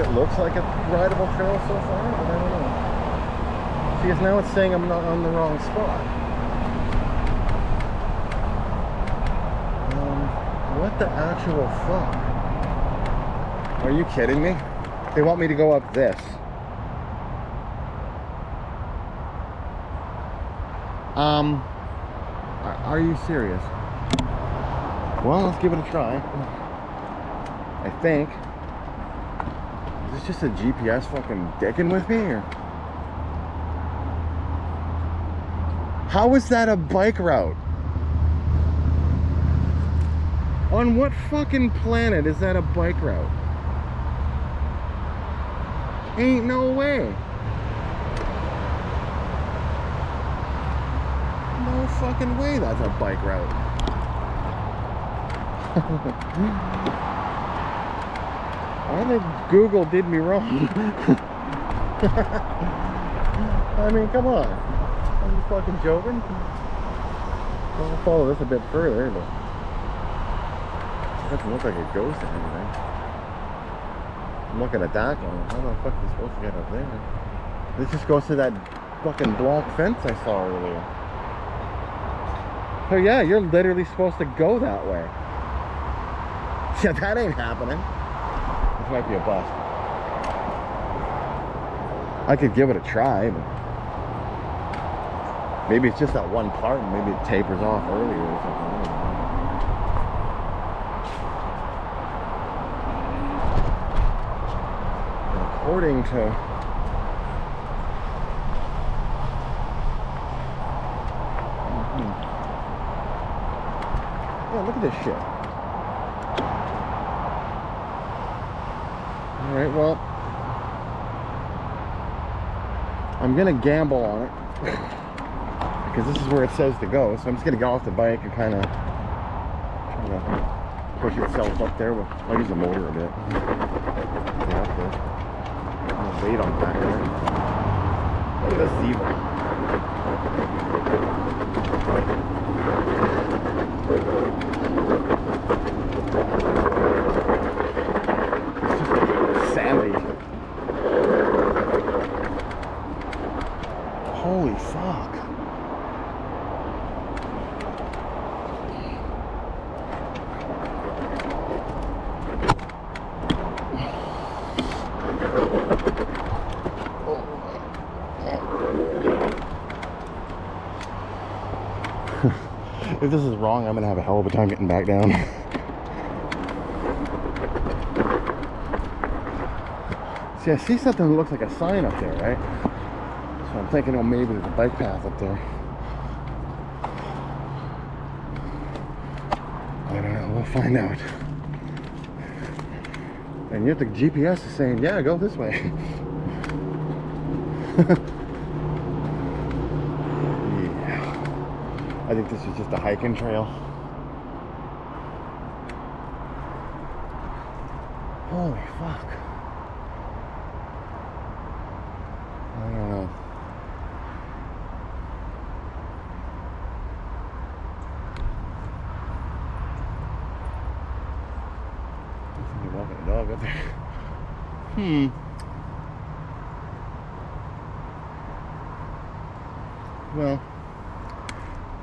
Looks like a rideable trail so far, but I don't know. See, because now it's saying I'm not on the wrong spot. What the actual fuck? Are you kidding me? They want me to go up this. Are you serious? Well, let's give it a try. I think. Is this just a GPS fucking dicking with me, or? How is that a bike route? On what fucking planet is that a bike route? Ain't no way. No fucking way that's a bike route. I think Google did me wrong. I mean, come on. Are you fucking joking? I'll follow this a bit further, but it doesn't look like it goes to anything. I'm looking at that going, how the fuck is it supposed to get up there? This just goes to that fucking block fence I saw earlier. So yeah, you're literally supposed to go that way. Yeah, that ain't happening. This might be a bust. I could give it a try, but maybe it's just that one part and maybe it tapers off earlier or something. And according to yeah, look at this shit. Alright, well, I'm gonna gamble on it because this is where it says to go, so I'm just gonna get off the bike and kind of try to push itself up there. I'll use the motor a bit. Yeah, up there. I'll wait on the back there. Look at this zebra. Sandy. Holy fuck. If this is wrong, I'm gonna have a hell of a time getting back down. See, I see something that looks like a sign up there, right? So I'm thinking, oh, maybe there's a bike path up there. I don't know, we'll find out. And yet the GPS is saying, yeah, go this way. Yeah. I think this is just a hiking trail. Holy fuck. I don't know. Somebody walking a dog up there. Well,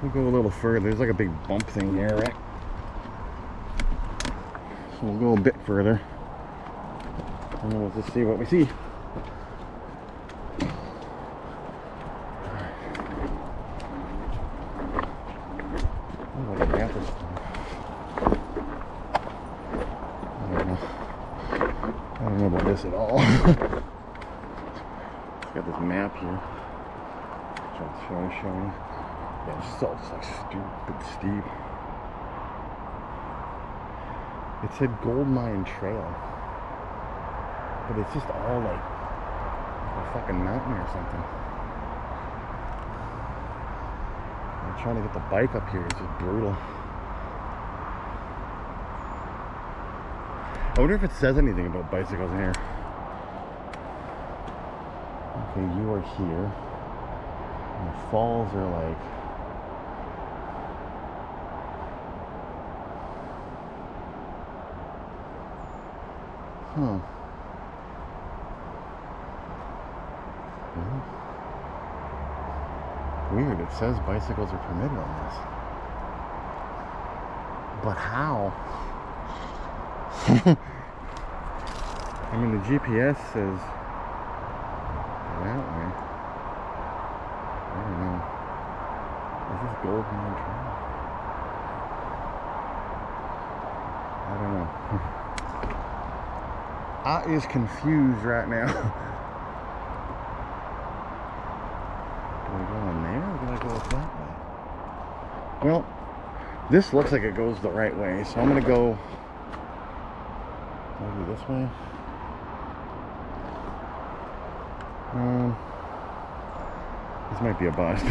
we'll go a little further. There's like a big bump thing here, right? So we'll go a bit further. And then we'll just see what we see. Oh, like a map or something. I don't know about this at all. It's got this map here. I'll show you. Yeah, it's so like stupid steep. It said Gold Mine Trail, but it's just all like a fucking mountain or something. I'm trying to get the bike up here. It's just brutal. I wonder if it says anything about bicycles in here. Okay, you are here. And the falls are like... Huh. Weird, it says bicycles are permitted on this. But how? I mean, the GPS says that way. I don't know. Is this Gold Mine Trail? I don't know. I is confused right now. Do I go in there or do I go that way? Well, this looks like it goes the right way, so I'm gonna go maybe this way. This might be a bust.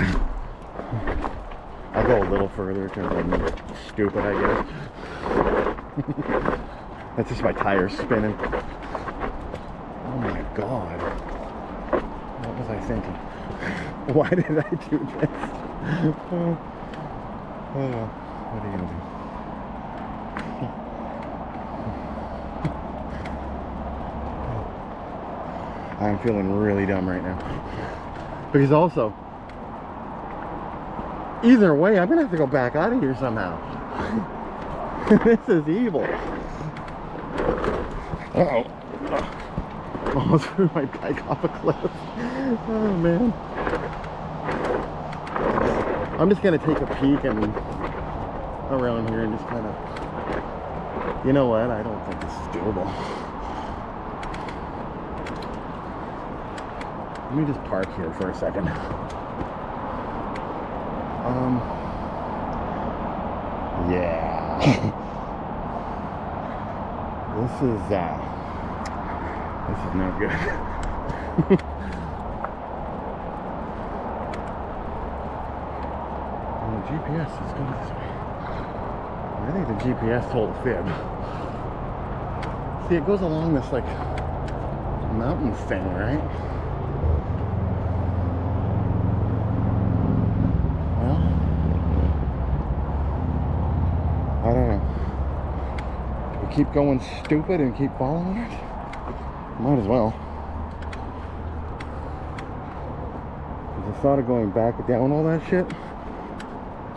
I'll go a little further because I'm stupid, I guess. That's just my tires spinning. Oh my god. What was I thinking? Why did I do this? What are you gonna do? I'm feeling really dumb right now. Because also, either way, I'm gonna have to go back out of here somehow. This is evil. Uh-oh. Almost threw my bike off a cliff. Oh man. I'm just gonna take a peek and around here and just kind of, you know what, I don't think this is doable. Let me just park here for a second. Yeah. This is not good. Well, the GPS is going this way. I think the GPS told a fib. See, it goes along this like mountain thing, right? Well, I don't know. Do we keep going stupid and keep following it? Might as well. The thought of going back down all that shit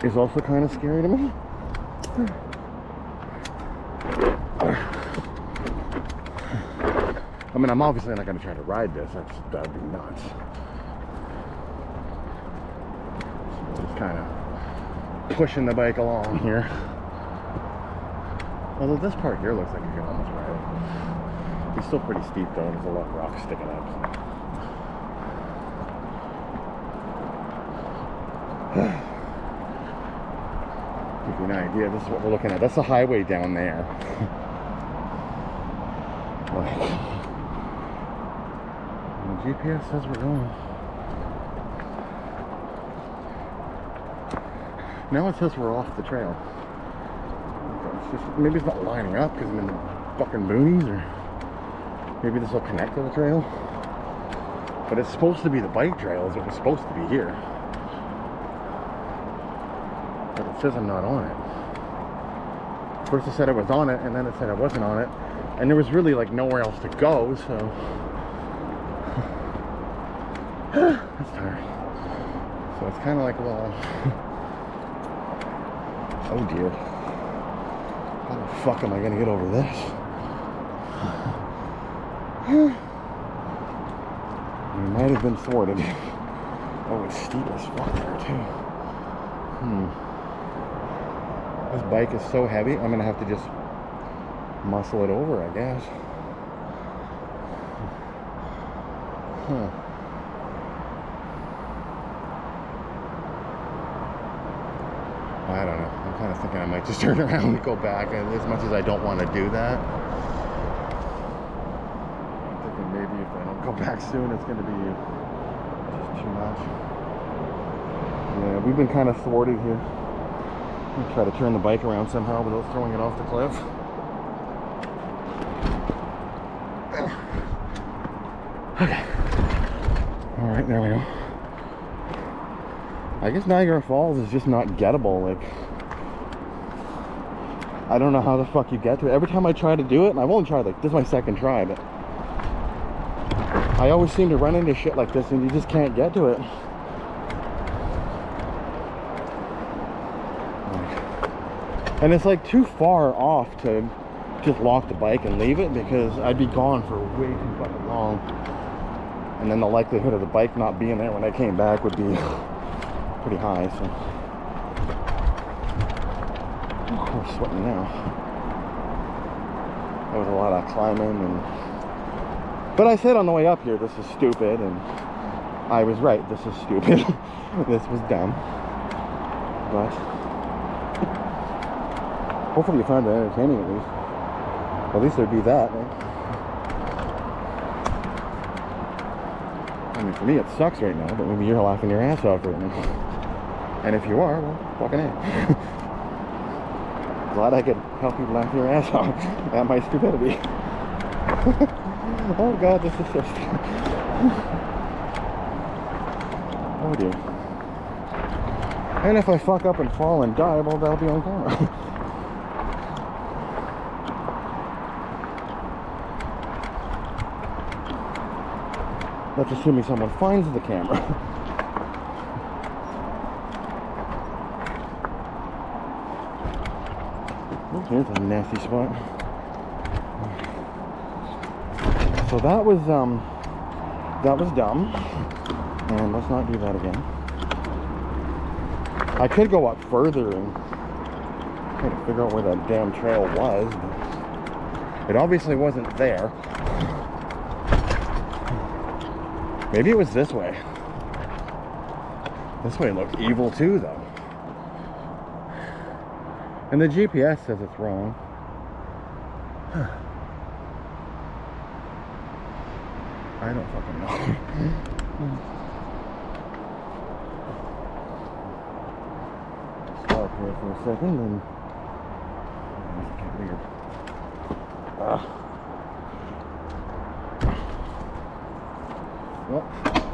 is also kind of scary to me. I mean, I'm obviously not going to try to ride this. That'd be nuts. So just kind of pushing the bike along here. Although this part here looks like you can almost ride it. It's still pretty steep though. There's a lot of rocks sticking up. So. Give you an idea. This is what we're looking at. That's the highway down there. The GPS says we're going. Now it says we're off the trail. It's just, maybe it's not lining up because I'm in the fucking boonies, or maybe this will connect to the trail. But it's supposed to be the bike trails. It was supposed to be here. But it says I'm not on it. First it said I was on it, and then it said I wasn't on it. And there was really like nowhere else to go, so that's tiring. So it's kind of like, well, oh dear, how the fuck am I gonna get over this? It might have been thwarted. Oh, it's steep as fuck there too. This bike is so heavy, I'm gonna have to just muscle it over, I guess. I don't know. I'm kind of thinking I might just turn around and go back, and as much as I don't want to do that, I'm thinking maybe if I don't go back soon, it's going to be just too much. Yeah, we've been kind of thwarted here. I'll try to turn the bike around somehow without throwing it off the cliff. Okay. Alright, there we go. I guess Niagara Falls is just not gettable. Like, I don't know how the fuck you get to it. Every time I try to do it, and I've only tried, like, this is my second try, but I always seem to run into shit like this and you just can't get to it. And it's like too far off to just lock the bike and leave it, because I'd be gone for way too fucking long. And then the likelihood of the bike not being there when I came back would be pretty high, so. Oh, we're sweating now. There was a lot of climbing, and but I said on the way up here, this is stupid, and I was right, this is stupid. This was dumb. But hopefully you find it entertaining at least. At least there'd be that, right? I mean, for me it sucks right now, but maybe you're laughing your ass off right now. And if you are, well, fucking A. Glad I could help you laugh your ass off at my stupidity. Oh god, this is so stupid. Oh dear. And if I fuck up and fall and die, well, that'll be on camera. That's assuming someone finds the camera. Oh, here's a nasty spot. So that was dumb. And let's not do that again. I could go up further and try to figure out where that damn trail was, but it obviously wasn't there. Maybe it was this way. This way looked evil too, though. And the GPS says it's wrong. I don't fucking know. Stop here for a second and get weird. Well,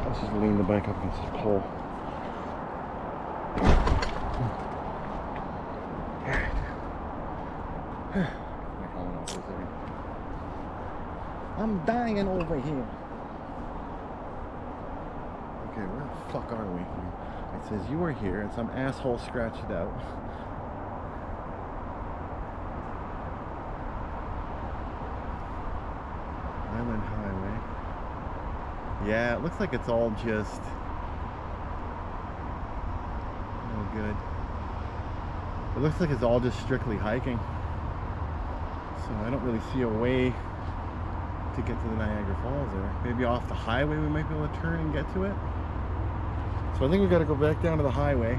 let's just lean the bike up against this pole. I'm dying over here. Okay, where the fuck are we? It says you are here, and some asshole scratched it out. Island Highway. Yeah, it looks like it's all just no good. It looks like it's all just strictly hiking. So I don't really see a way to get to the Niagara Falls there. Maybe off the highway we might be able to turn and get to it. So I think we got to go back down to the highway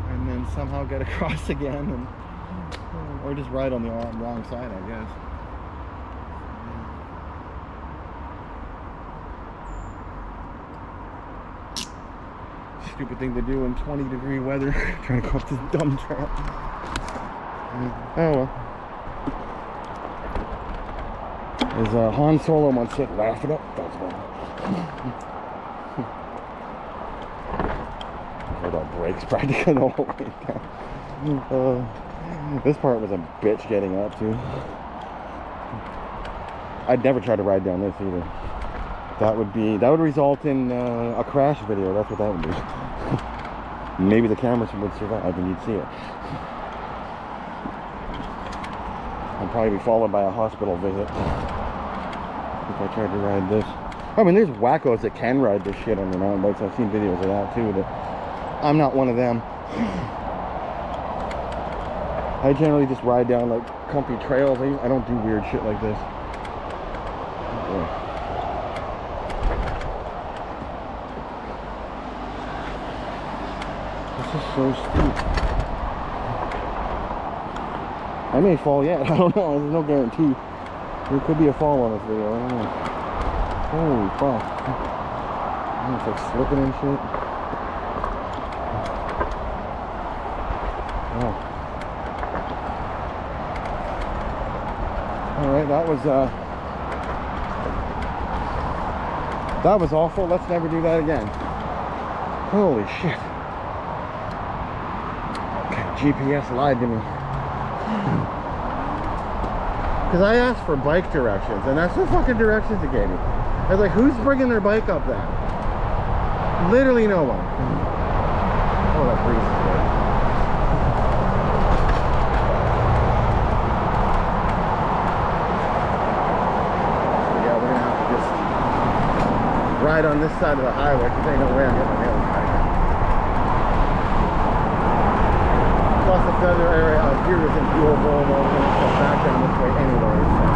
and then somehow get across again, and or just ride on the wrong side, I guess. Stupid thing to do in 20-degree weather, trying to go up this dumb trail. Oh well. There's Han Solo on shit, laugh it up. That's one. Hold on, brakes practically the whole way down. This part was a bitch getting up to. I'd never try to ride down this either. That would result in a crash video. That's what that would be. Maybe the cameras would survive and you'd see it. I'd probably be followed by a hospital visit if I tried to ride this. I mean, there's wackos that can ride this shit on their mountain bikes. I've seen videos of that too, but I'm not one of them. I generally just ride down like comfy trails. I don't do weird shit like this. This is so steep. I may fall yet. I don't know. There's no guarantee. There could be a fall on this video. I don't know. Holy fuck. It's like slipping and shit. Oh. Alright, that was awful. Let's never do that again. Holy shit. GPS lied to me. Because I asked for bike directions, and that's the fucking directions it gave me. I was like, who's bringing their bike up there? Literally no one. Oh, that breeze is good. So yeah, we're gonna have to just ride on this side of the highway because ain't no way I'm getting my nails cut. Plus the feather area out here isn't doable. We're gonna go back down this way anyway. So.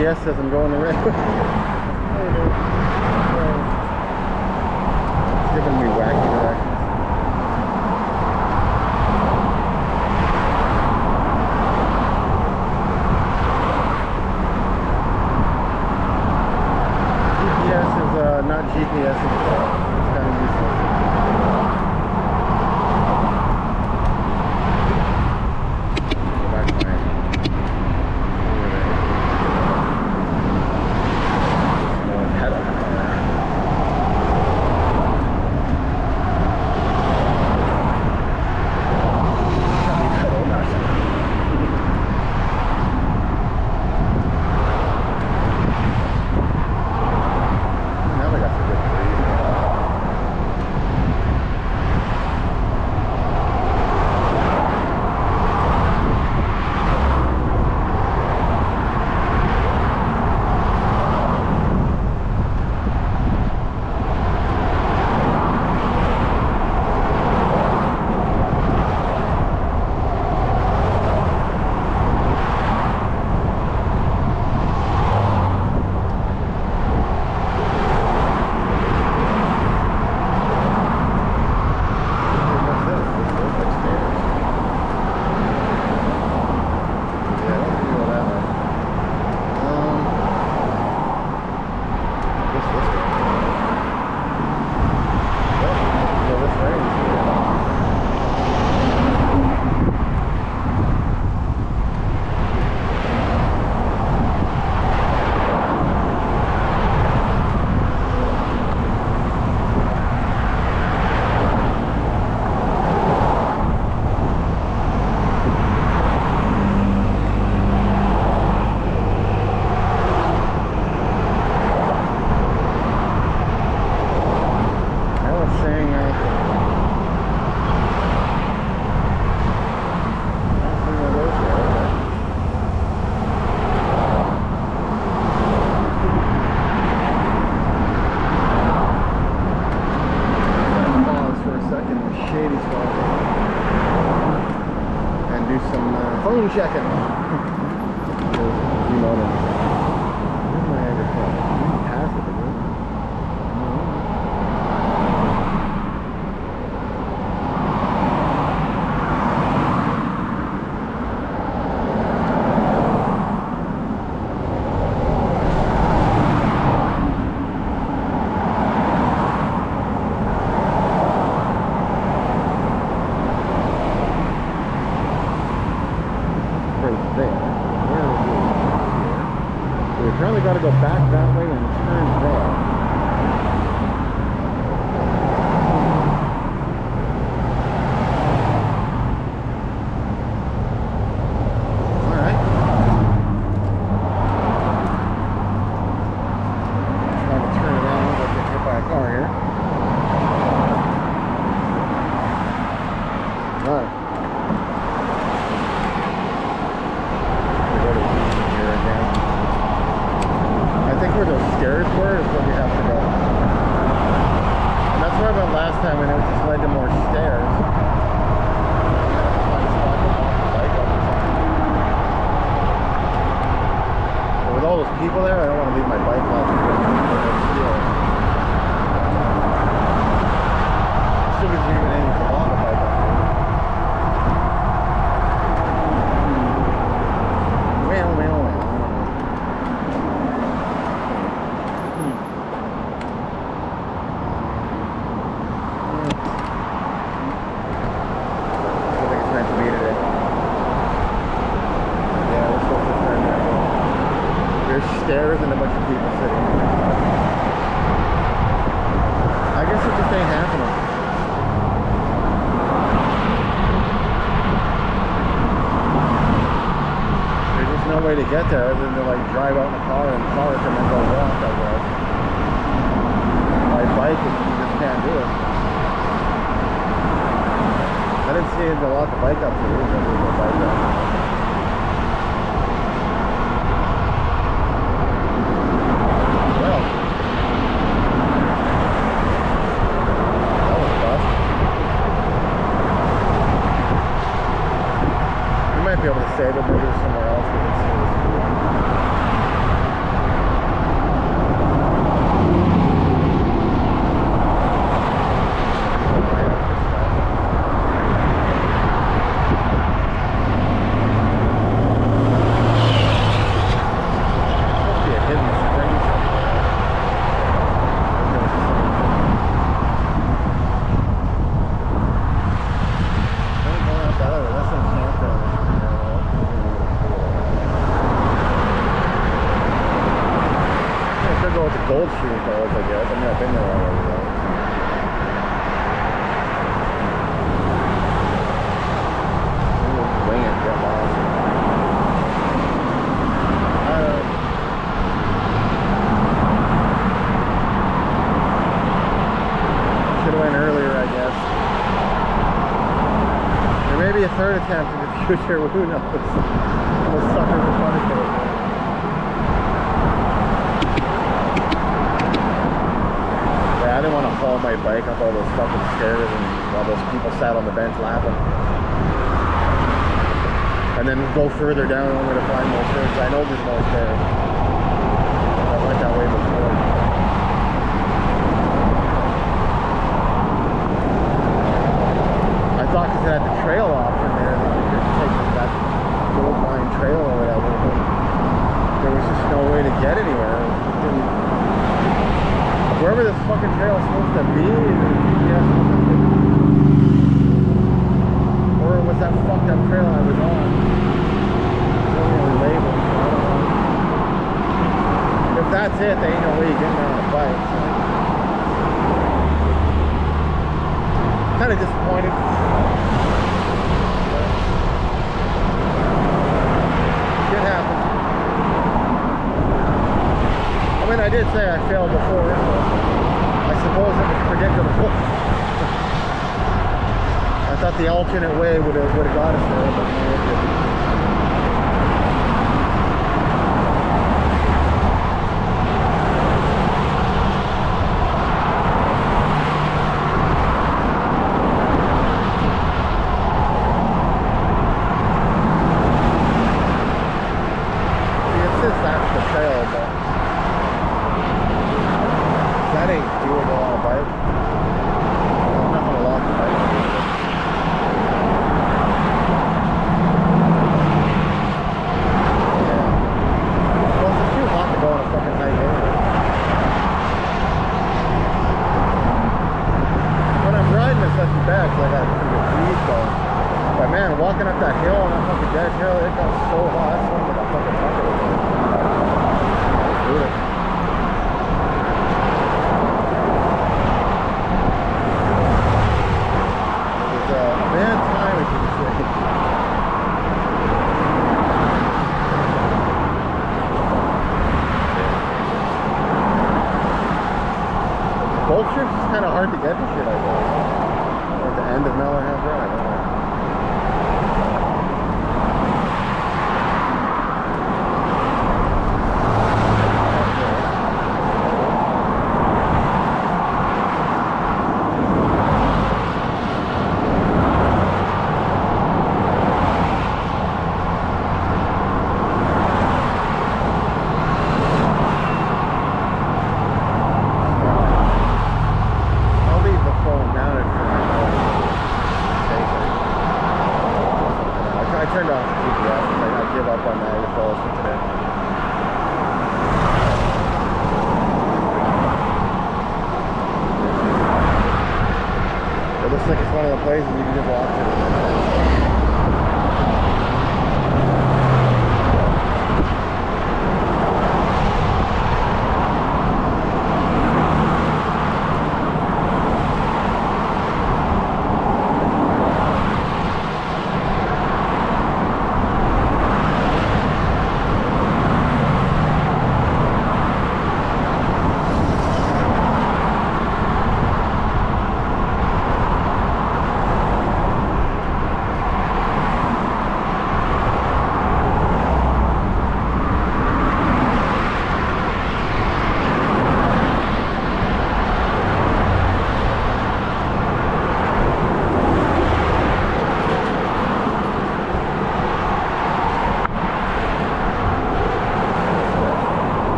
GPS says I'm going the right way. It's giving me wacky directions. GPS is not GPS, it's kind of useless. guess this way. Well, go this way. Checking. You know them. Where's Niagara Falls? Past it again. Apparently got to go back that way and turn there. Alright. Trying to turn around, but get hit by a car here. Alright. Where those stairs were is where we have to go. And that's where I went last time, and it just led to more stairs. But with all those people there, I don't want to leave my bike out there. Still gives me even anything to on the bike up there. Well. Stairs and a bunch of people sitting there. I guess it just ain't happening. There's just no way to get there other than to like drive out in the car and park and then go walk, I guess. By bike, you just can't do it. I didn't see him lock the bike up to you, but there's no bike up. Be able to save it, maybe there's somewhere else we can see this view. Must be a hidden spring somewhere. Don't go out that way, that's some campground. Go with the gold shoe colors, I guess. I mean, I've been there already, though. Wing it, get lost. Should have went earlier, I guess. There may be a third attempt in the future, who knows? Those suckers are funny for it. I didn't want to haul my bike up all those fucking stairs and while those people sat on the bench laughing. And then go further down only to find more stairs. I know there's more stairs. I went that way before. I thought because it had the trail off from there that you could take that gold mine trail or whatever, but there was just no way to get anywhere. wherever this fucking trail is supposed to be, GPS wasn't it. Or was that fucked up trail I was on? It's only really labeled, so I don't know. If that's it, there ain't no way you get there on a bike. So. Kind of disappointed. Shit happens. I mean, I did say I failed before, so I suppose it was predictable. I thought the alternate way would have got us there, but no, it didn't. Walking up that hill on that fucking dead hill, it got so hot. It sounded like a fucking bucket over there. Brutal. It was a bad time, as you can say. Gold Strips is kind of hard to get to shit, I guess. Or at the end of Melleran Drive, I don't know. I turned off the GPS and I give up on Niagara Falls for today. It looks like it's one of the places you can just walk to.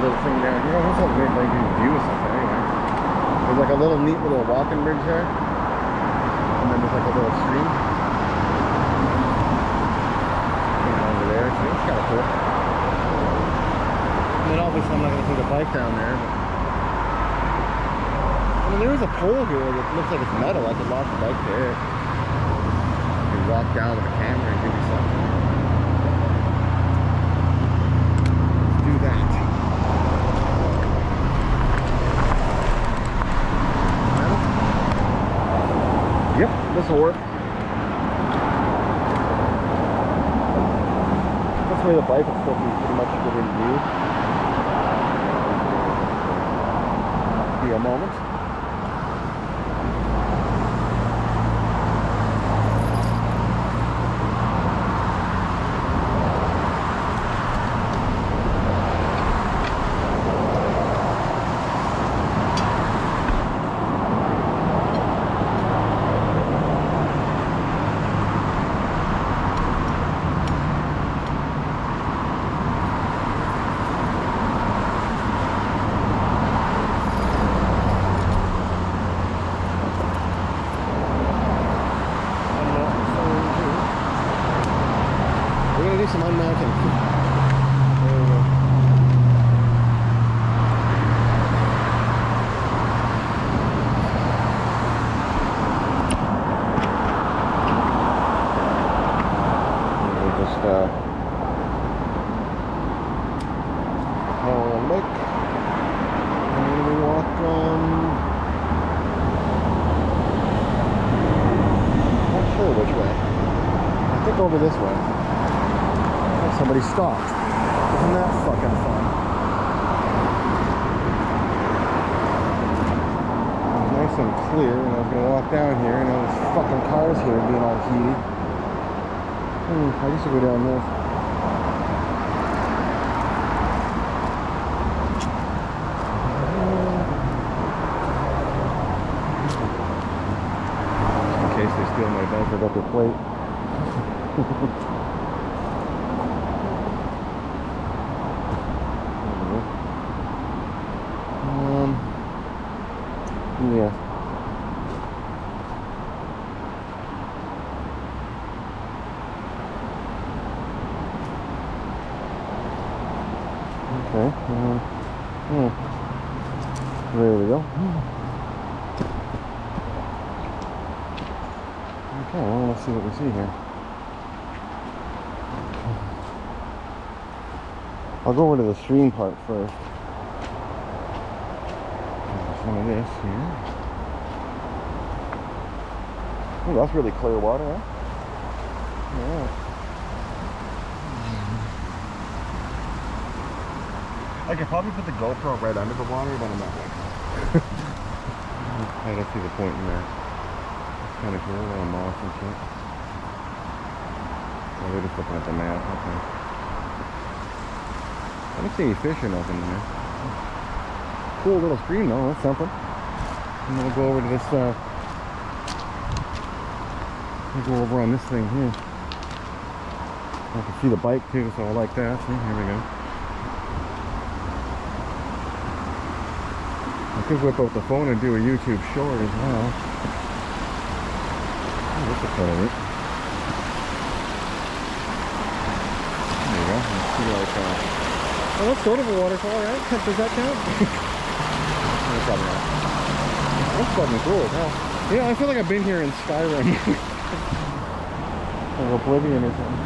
Thing down here. Almost like a view or something anyway. There's like a little neat little walking bridge there. And then there's like a little stream. Over there. So it's kind of cool. And then obviously I'm not going to take a bike down there. But... I mean, there is a pole here that looks like it's metal. I could lock the bike there. I could walk down with a camera and give you something. Let's do that. Yep, this will work. This way the bike will still be pretty much good in view. Be a moment. me some unmounted. There we go. We'll just have a look. And then we walk not sure which way. I think over this way. Oh, somebody stopped. Isn't that fucking fun? It was nice and clear, and I was gonna walk down here, and all these fucking cars here being all heated. I used to go down this. In case they steal my bike, I got their plate. Yeah. Okay. There we go. Okay, well, let's see what we see here. I'll go over to the stream part first. There's some of this here. Oh, that's really clear water, huh? Yeah. I could probably put the GoPro right under the water, but I'm not like that. I don't see the point in there. It's kind of cool, a little moss and shit. Oh, they're just looking at the map, okay. I don't see any fish or nothing there. Cool little stream though, that's something. And then we'll go over to this, we'll go over on this thing here. I can see the bike too, so I like that. See, here we go. I could whip out the phone and do a YouTube short as well. Oh, this is kind of neat. There you go. Let's see like, oh, that's sort of a waterfall, right? Does that count? No, probably not. That's fucking cool as hell. Yeah, I feel like I've been here in Skyrim. Or Oblivion or something.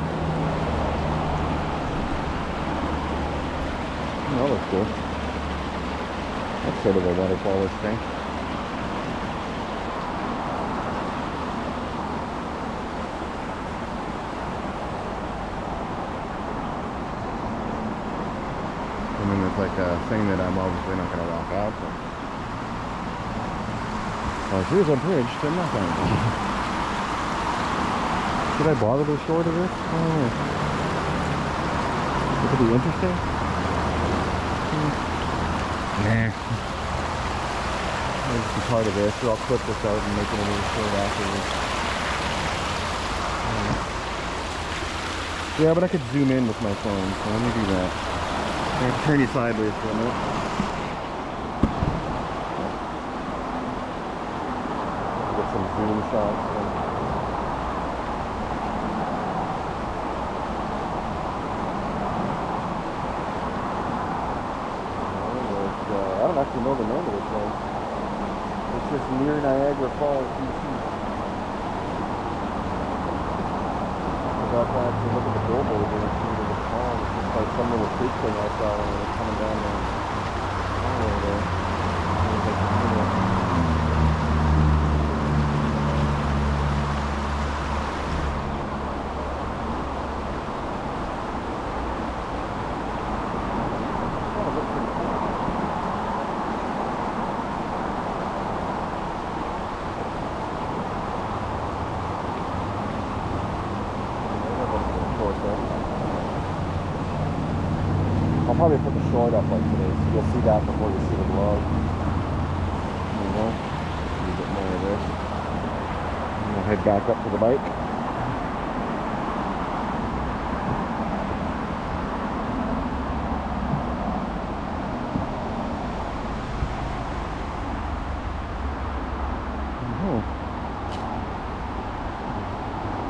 Oh, that looks good. That's sort of a waterfallish thing. And then there's like a thing that I'm obviously not going to walk out. But... oh, here's a bridge to nothing. Should I bother to shore to this? Oh, it could be interesting. Nah. This is part of this, so I'll clip this out and make it a little short afterwards. Yeah, but I could zoom in with my phone, so let me do that. I have to turn you sideways for a minute. Get some zoom shots. I don't actually know the name of this place. It's just near Niagara Falls, BC. I got to actually look at the billboard there and see what it's called. It's just like some little creek thing I saw when I was coming down there. Oh, there. I'll probably put the short up like today, so you'll see that before you see the vlog. There you go. A little bit more of this. And we'll head back up to the bike.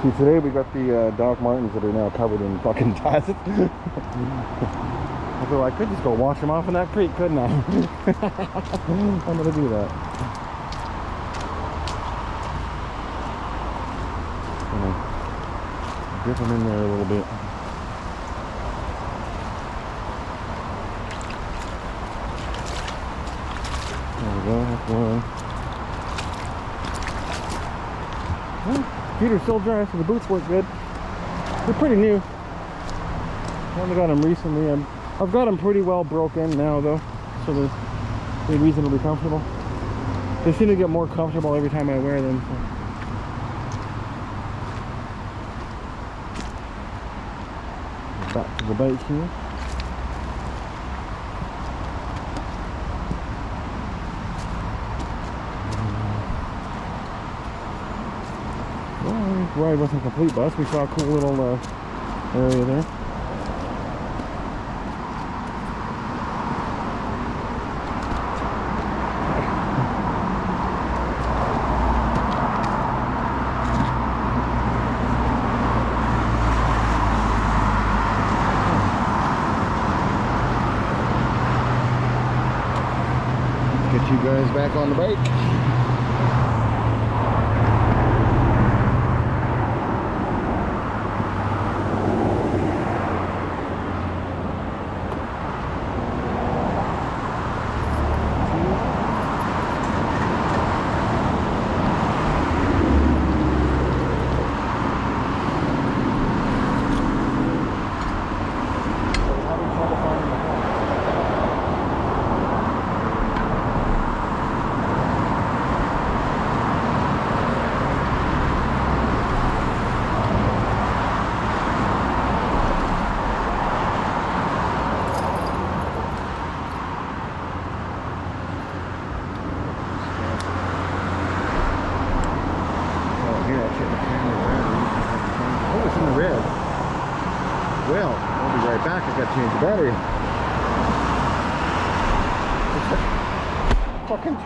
See, today we got the Doc Martens that are now covered in fucking dust. Although I could just go wash them off in that creek, couldn't I? I'm gonna do that. Dip them in there a little bit. There we go, that's one. Well, feet are still dry, so the boots work good. They're pretty new. I only got them recently. I've got them pretty well broken now, though, so they're reasonably comfortable. They seem to get more comfortable every time I wear them. So. Back to the bike here. Well, the ride wasn't complete, bus. We saw a cool little area there. Get you guys back on the bike. Well, I'll be right back. I got to change the battery. Fucking 2%.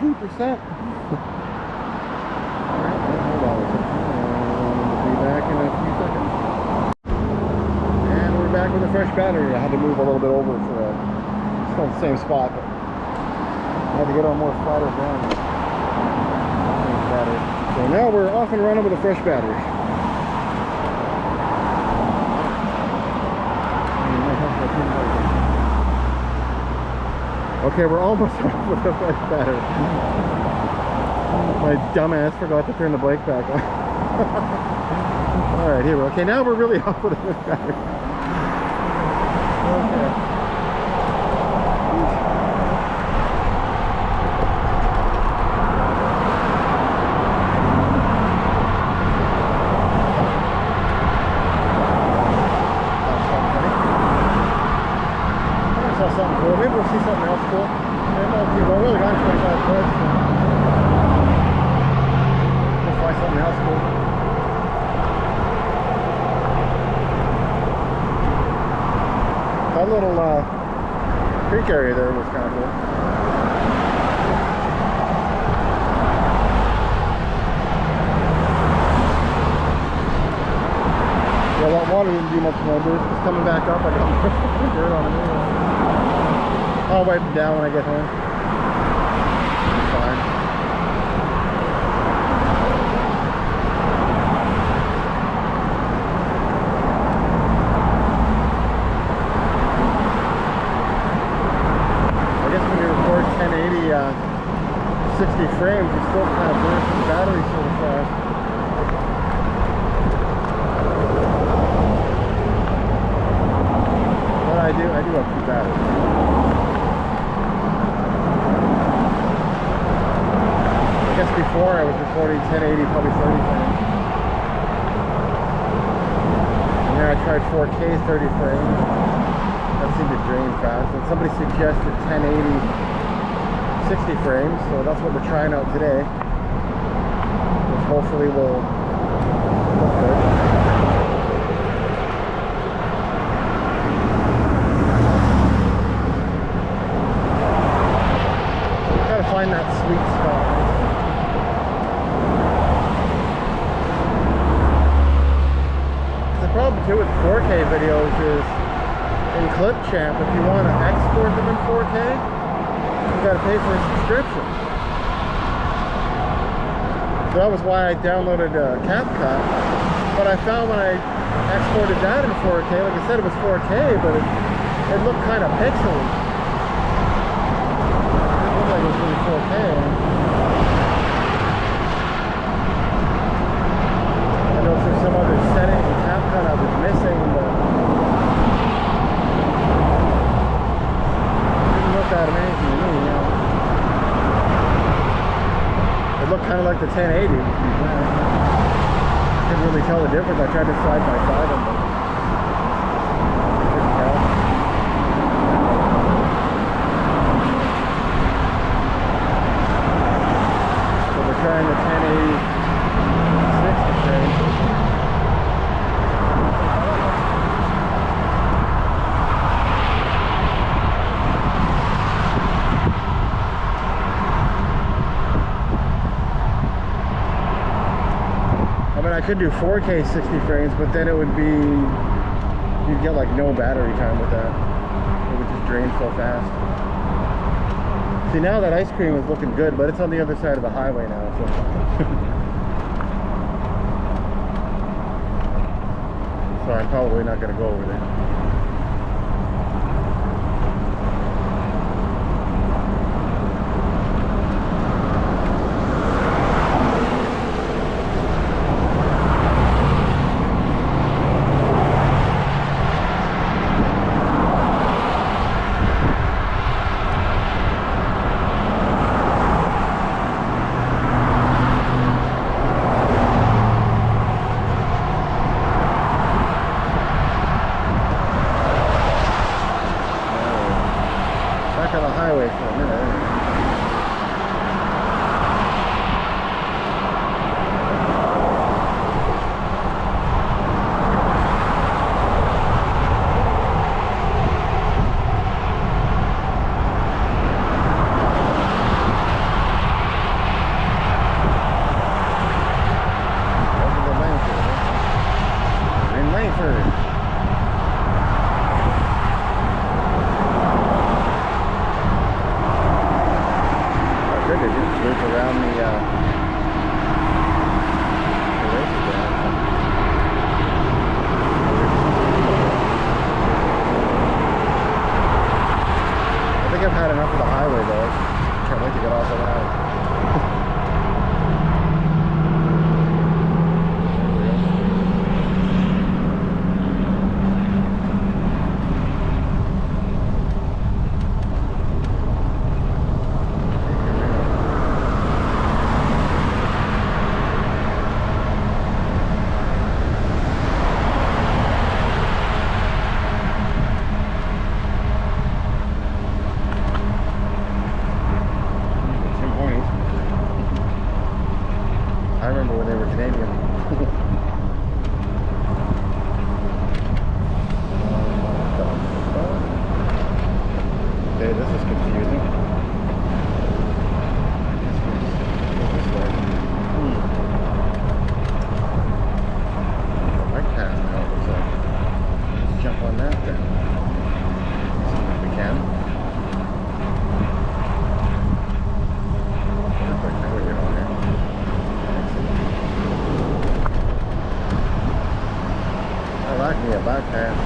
Alright, hold on. We'll be back in a few seconds. And we're back with a fresh battery. I had to move a little bit over for still the same spot, but I had to get on more flatter ground. So now we're off and running with a fresh battery. Okay, we're almost off with the fresh battery. My dumbass forgot to turn the bike back on. Alright, here we go. Okay, now we're really off with the fresh battery. Okay. Something cool. Maybe we'll see something else cool. We've really gone 25 foot. So we'll find something else cool. That little creek area there was kind of cool. Yeah, that water didn't do much more. It's coming back up. I got dirt on it. I'll wipe it down when I get home. It's fine. I guess when you record 1080 60 frames, you still kind of burn the battery sort of fast. But I do have two batteries. I guess before I was recording 1080, probably 30 frames. And then I tried 4K 30 frames. That seemed to drain fast. And somebody suggested 1080 60 frames, so that's what we're trying out today. Which hopefully will look good. Gotta find that sweet spot. too with 4K videos is in Clipchamp, if you want to export them in 4K, you got to pay for a subscription. So that was why I downloaded CapCut. But I found when I exported that in 4K, like I said, it was 4K, but it looked kind of pixely. It looked like it was really 4K. I don't know if there's some other setting in CapCut I was missing, but it didn't look that amazing to me, you know. It looked kind of like the 1080. Couldn't really tell the difference. I tried to side by side them, but couldn't tell. So we're trying the 1080 60 frame. I could do 4K 60 frames, but then it would be, you'd get like no battery time with that. It would just drain so fast. See, now that ice cream is looking good, but it's on the other side of the highway now, so. So I'm probably not going to go over there. I've had enough of the highway though. Can't wait to get off of that. I remember when they were Canadian. Okay, this is confusing. This way. Right path now, it looks like. Let's jump on that then. See if we can. Perfect, now we get on there. I like me a back path.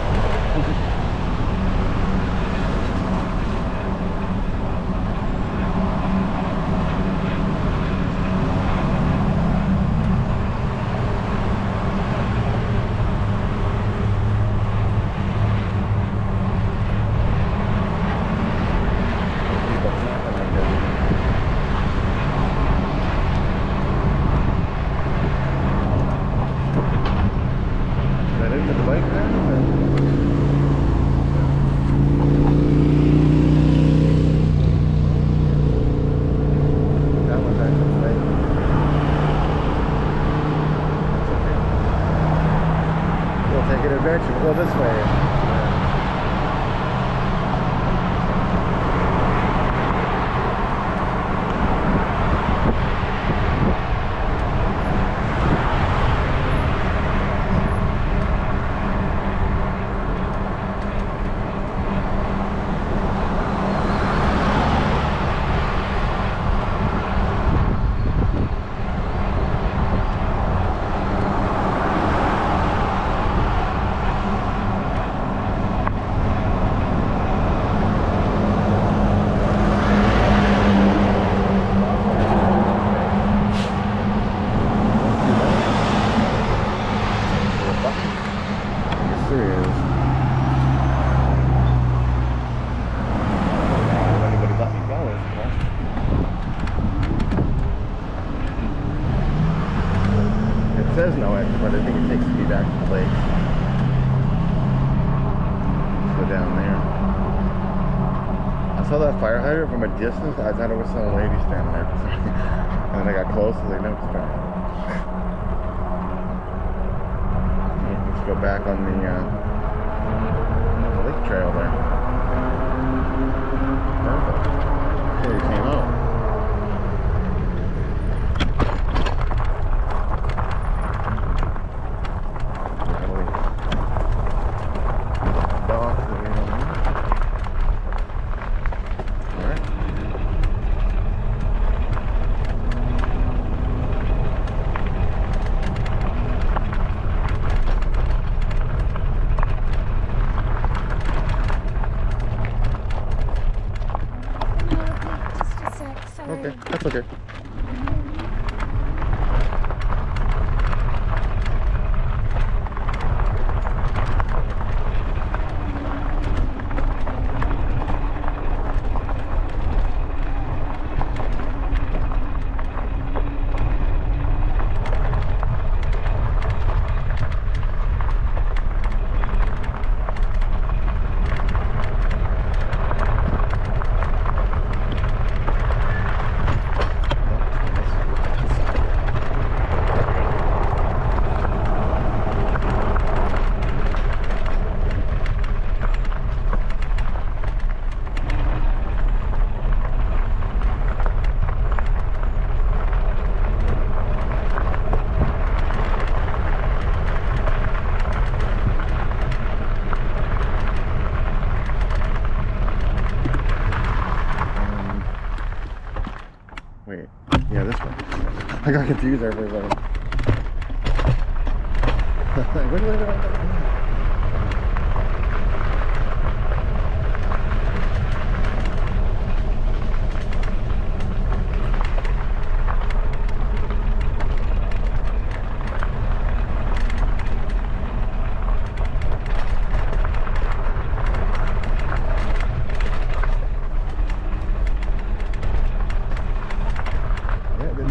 Adventure. We'll go this way. there is. If anybody let me go, is the question. It says no exit, but I think it takes me back to the lake. Let's go down there. I saw that fire hydrant from a distance. I thought it was some lady standing there. And then I got close, and I know it's fire. Let's go back on the lake trail there. Perfect. That's where we came out. Okay, that's okay. Wait, yeah, this one. I got confused there for a second. Wait.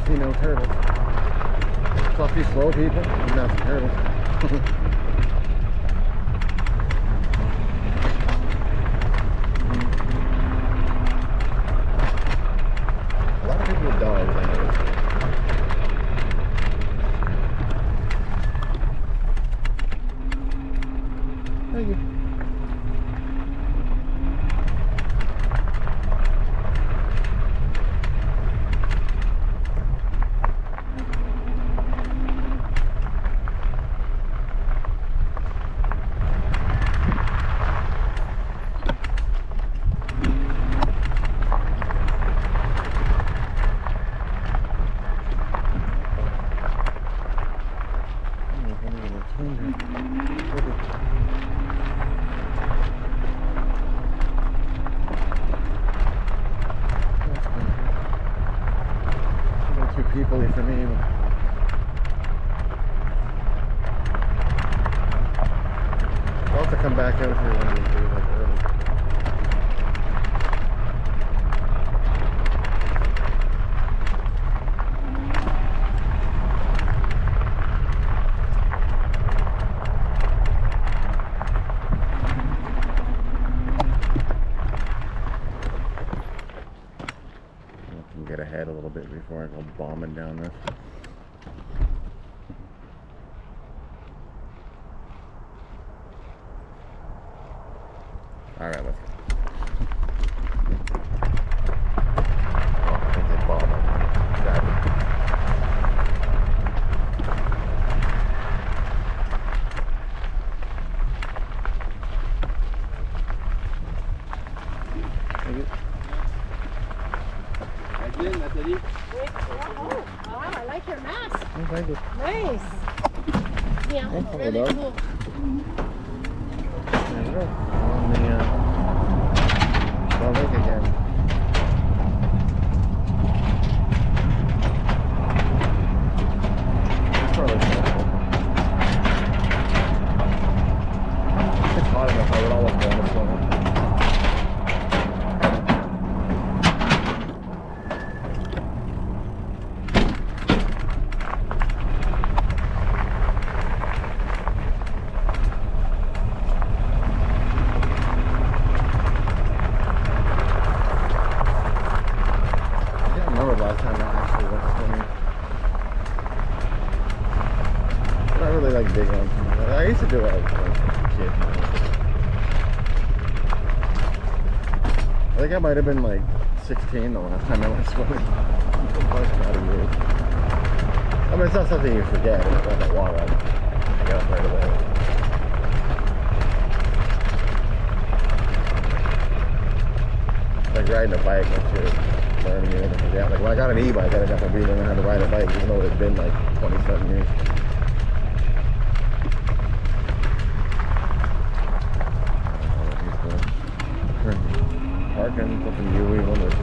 See no turtles. Fluffy, slow people, and not some turtles. A lot of people with dogs, I noticed. Thank you. Too people-y for me. I'll have to come back out here one of these days, like early. Get ahead a little bit before I go bombing down this. All right, let's go. Oh, I think they bombed. Got it. Thank you. Oh, I like your mask. Oh, thank you. Nice. Yeah, Oh, really hello. cool. There we go. On the lake again. That's probably cool. like big ones. I used to do it as a kid. I think I might have been like 16 the last time I went swimming. I mean, it's not something you forget. It's not that water. I get up right away. Like riding a bike, once you're learning it and forget. Like when I got an e-bike, I definitely learned how to ride a bike, even though it had been like 27 years. Parking, something UE, one or two.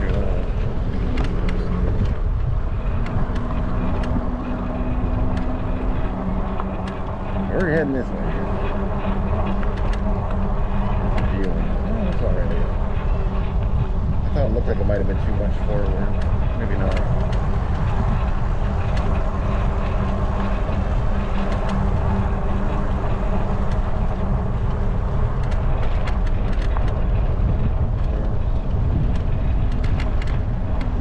We're heading this way. View. Oh, it's already. I thought it looked like it might have been too much forward. Maybe not.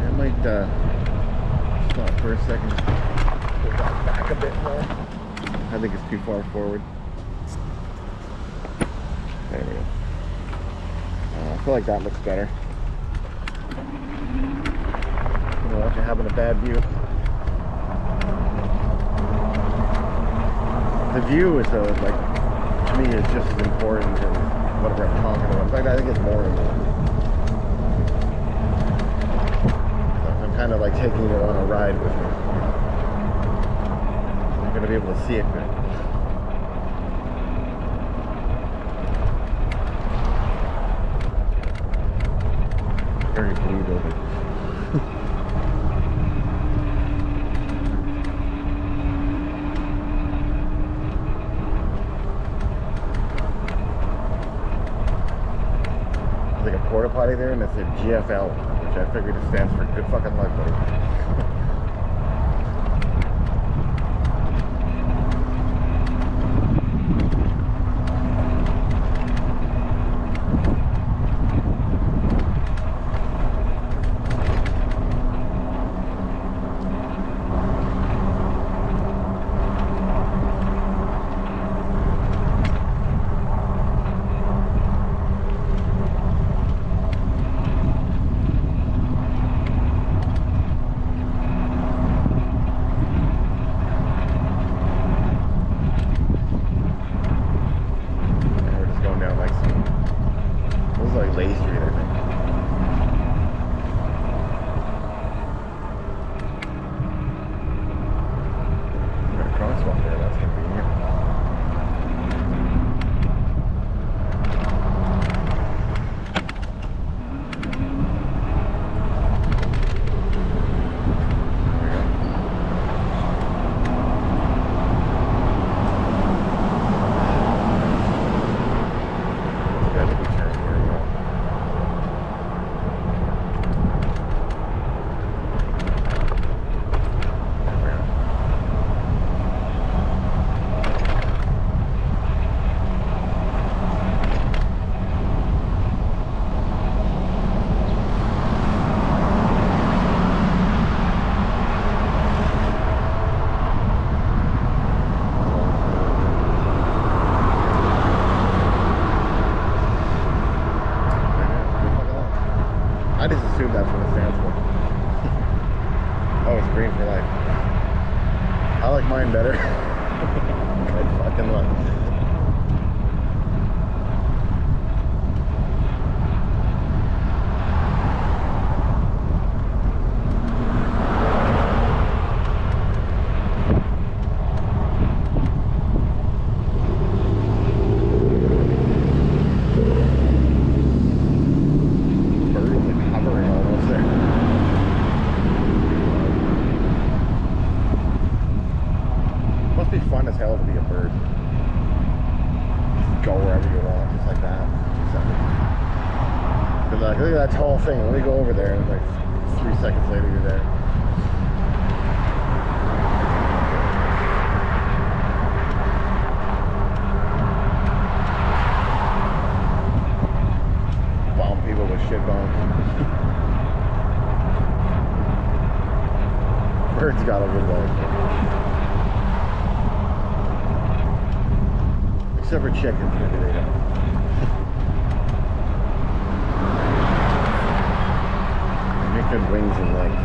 It might stop for a second. Go back a bit more. I think it's too far forward. There we go. I feel like that looks better. You know, after having a bad view. The view is like, to me, is just as important as whatever I'm talking about. In fact, I think it's more important. I'm kind of like taking you on a ride with me. You're going to be able to see it good. Very blue building. There's like a porta potty there, and it said GFL, which I figured it stands for good fucking luck, buddy. I just assume that's what it stands for. Oh, it's green for life. I like mine better. I fucking love it. Fun as hell to be a bird. Just go wherever you want, just like that. But like, look at that tall thing. Let me go over there, and like 3 seconds later, you're there. Bomb people with shit bombs. Birds got a good life. except for chickens, maybe they don't. They make good wings and legs.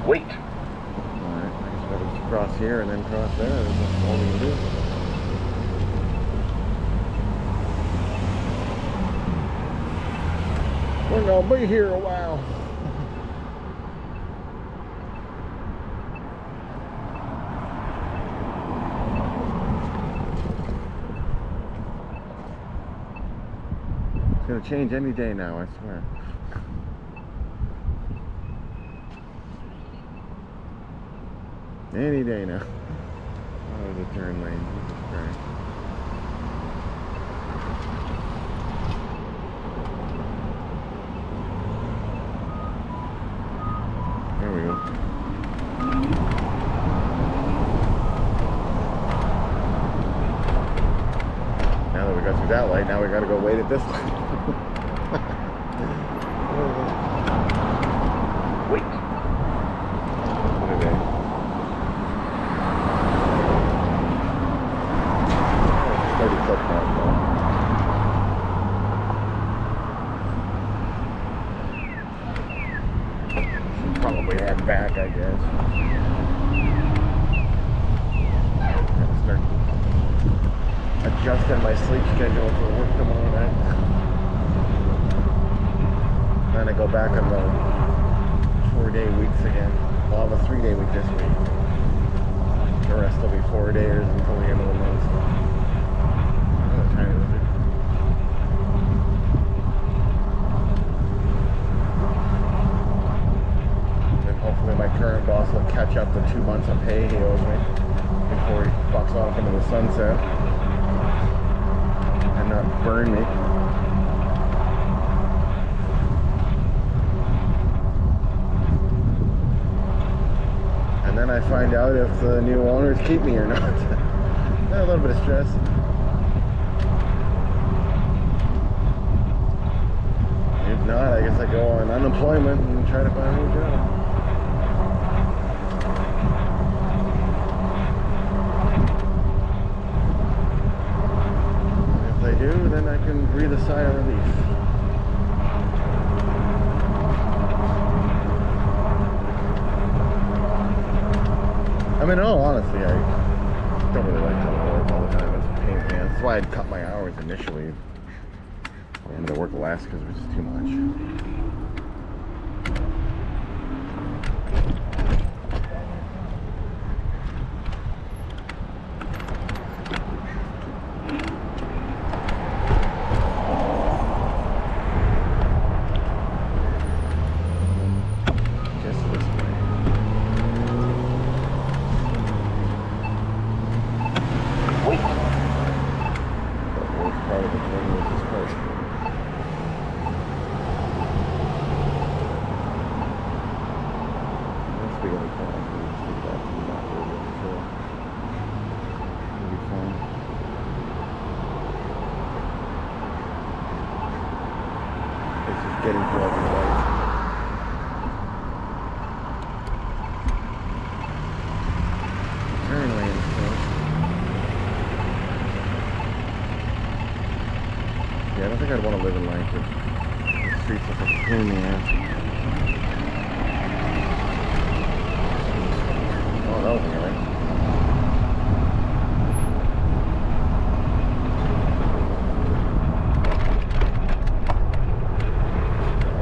Wait. Alright, I guess we'll just cross here and then cross there. That's all we can do. We're gonna be here a while. It's gonna change any day now, I swear. Any day now. Oh, the turn lane. Jesus Christ. There we go. Now that we got through that light, now we gotta go wait at this light. Wait. What are they? 30 foot mark though. Should probably head back, I guess. Gotta start adjusting my sleep schedule for work tomorrow night. Then I go back on the 4-day weeks again. Well, I'll have a 3-day week this week. The rest will be 4 days until the end of the month. Tiny lizard. Then hopefully my current boss will catch up the 2 months of pay he owes me before he fucks off into the sunset and not burn me. And then I find out if the new owners keep me or not. A little bit of stress. If not, I guess I go on unemployment and try to find a new job. If they do, then I can breathe a sigh of relief. I mean, in all honesty, I don't really like going to work all the time. It's a pain in the ass. That's why I'd cut my hours initially. I wanted to work less because it was just too much. Just this way. Wait. The worst part of the thing was this part. Be able to come off and see that and not really good, so it'll be fun. It's just getting to all the lights. Turn lane, so. Yeah, I don't think I'd want to live in Langford. The streets look like a pain in the ass. Oh, that was all right.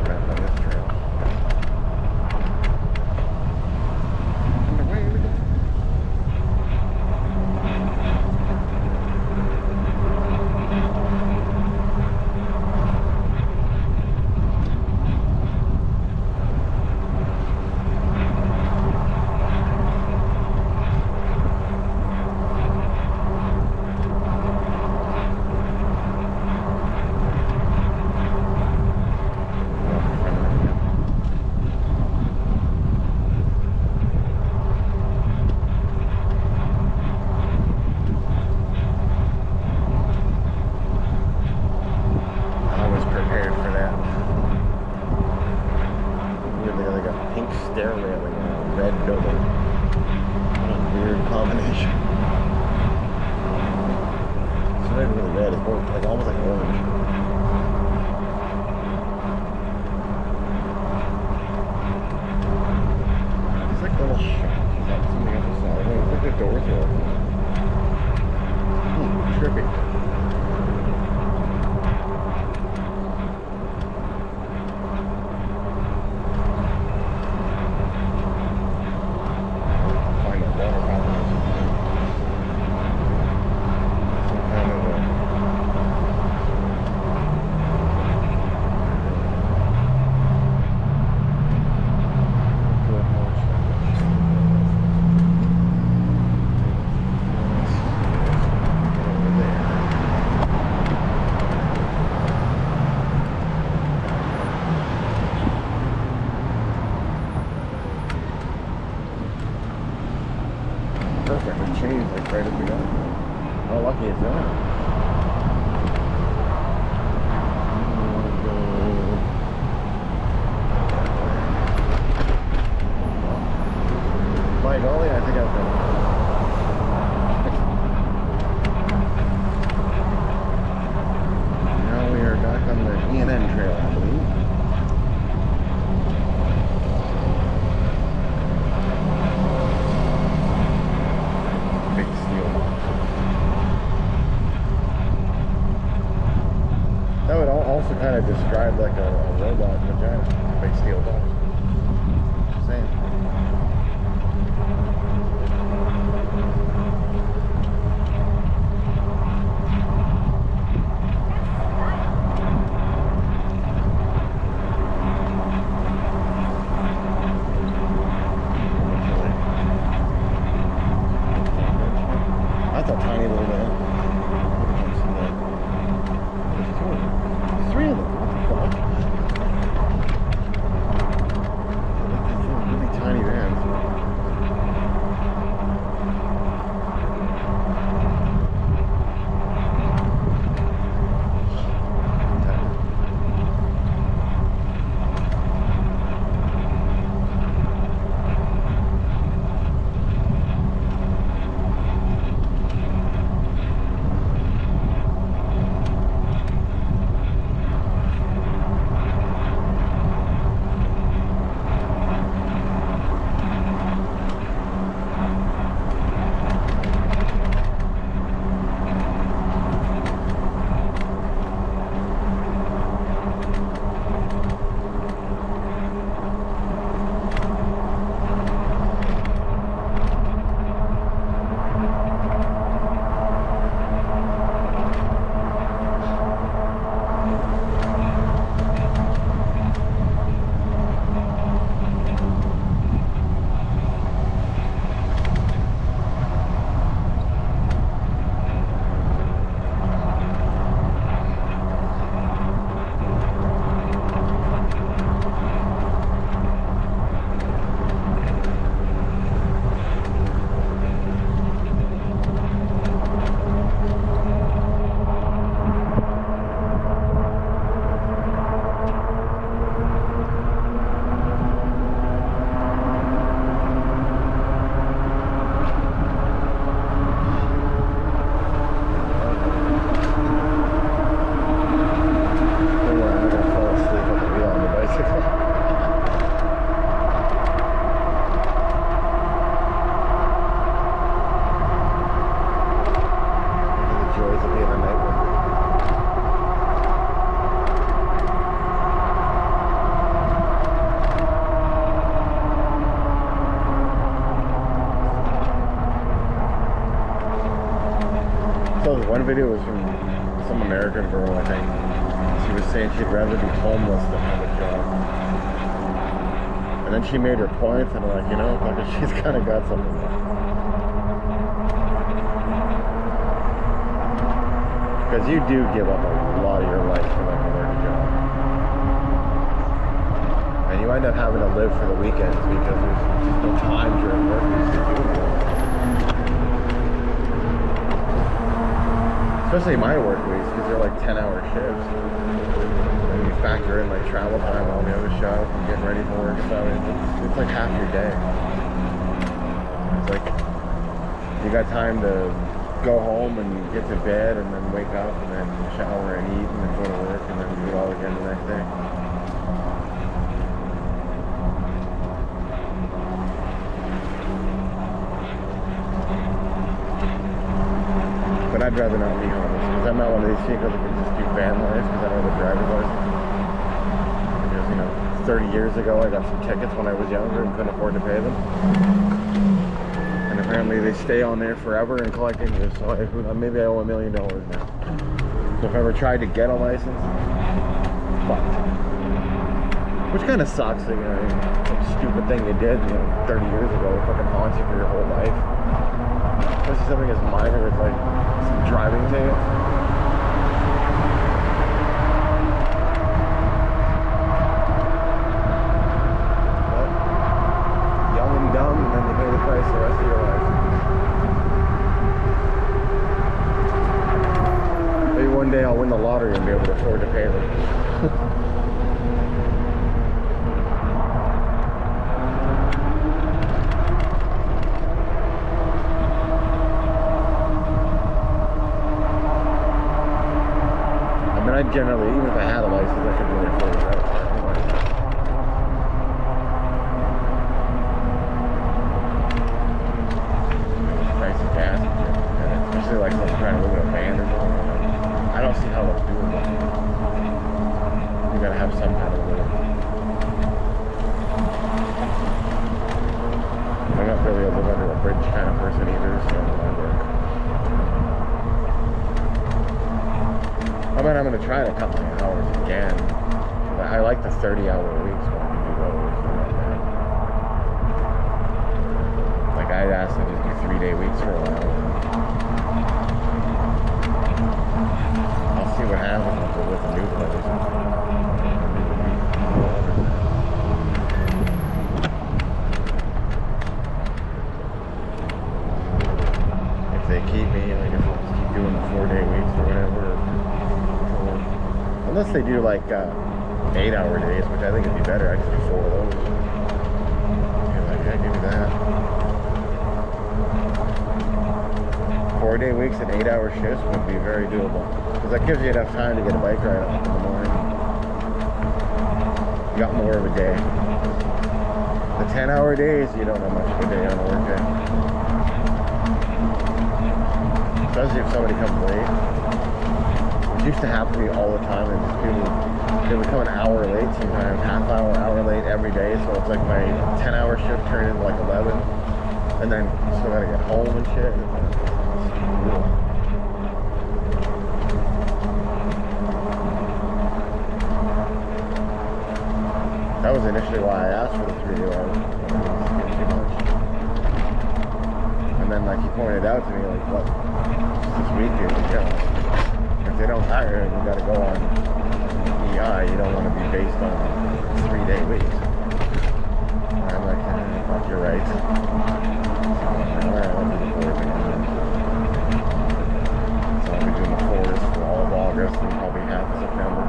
Back on this trail. pink stair railing and a red building. What a weird combination. It's not even really red, it's more like almost like orange. It's like little shops. That's on the other side. I mean, it's like the doors are open. Trippy. Perfect, it changed like right as we got. How lucky is that? By golly, I think I've been. Now we are back on the E&N trail, I believe. That would also kind of describe like a robot vagina, big steel balls. Same. That's a tiny little man. Three of them. What the fuck? These are really tiny vans. One video was from some American girl, I think. She was saying she'd rather be homeless than have a job. And then she made her points, and I'm like, you know, fucking, she's kind of got something. Because you do give up a lot of your life for like a work job. And you end up having to live for the weekends because there's just no time during work to do it. Especially my work weeks, because they're like 10-hour shifts. And you factor in like travel time, all the other stuff, and getting ready for work, so it's like half your day. It's like you got time to go home and get to bed and then wake up and then shower and eat and then go to work and then do it all again the next day. But I'd rather not be homeless because I'm not one of these people that can just do van life because I don't have a driver's license. Because, you know, 30 years ago I got some tickets when I was younger and couldn't afford to pay them. And apparently they stay on there forever and collect interest, so maybe I owe $1 million now. So if I ever tried to get a license, fucked. Which kind of sucks, you know, some stupid thing you did, you know, 30 years ago, it fucking haunts you for your whole life. Especially something as minor as like some driving tickets. But young and dumb, and then you pay the price the rest of your life. Maybe one day I'll win the lottery and be able to afford to pay them. I generally, even if I had a license, I could really afford it anyway. Price of gas, and especially like someone trying to live in a van or something. I don't see how that's doable. You gotta have some kind of living. I'm not really a live under a bridge kind of person either, so I work. I mean, I'm going to try to cut my hours again. But I like the 30-hour weeks when I can do those. Like, I'd asked to just do 3-day weeks for a while. I'll see what happens with the new place. If they keep me, like, if I'll just keep doing the 4-day weeks or whatever. Unless they do like 8-hour days, which I think would be better. I could do 4 of those. Yeah, like, yeah, give me that. 4-day weeks and 8-hour shifts would be very doable. Because that gives you enough time to get a bike ride up in the morning. You got more of a day. The 10-hour days, you don't have much of a day on a work day. Especially if somebody comes late. Used to happen to me all the time, and just people, they would come an hour late sometimes, hour late every day, so it's like my 10-hour shift turned into like 11, and then still gotta get home and shit. That was initially why I asked for the 3 hours. Too much. And then like he pointed out to me, like, what, this weekend, you know, if they don't hire him, you gotta go on EI. You don't want to be based on 3-day weeks. And I'm like, fuck, you're right. So I'm like, alright, I'll do the 4th again. So I'll be doing the 4th for all of August and probably half of September.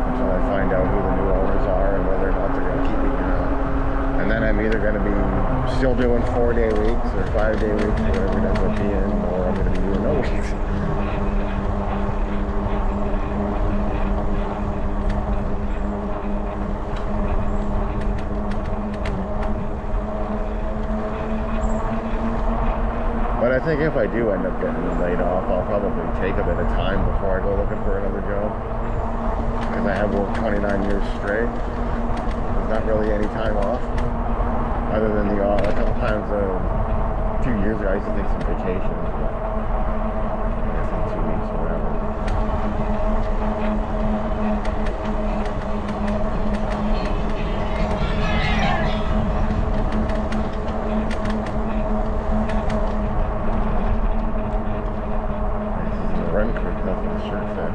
Until I find out who the new owners are and whether or not they're going to keep me or not. And then I'm either going to be still doing 4-day weeks or 5-day weeks or whatever it ends up being, or I'm going to be doing no weeks. But I think if I do end up getting laid off, I'll probably take a bit of time before I go looking for another job. Because I have worked 29 years straight. There's not really any time off. Other than a couple times, a few years ago, I used to take some vacations. But I guess in 2 weeks or whatever. Run quick, nothing to shirt fit.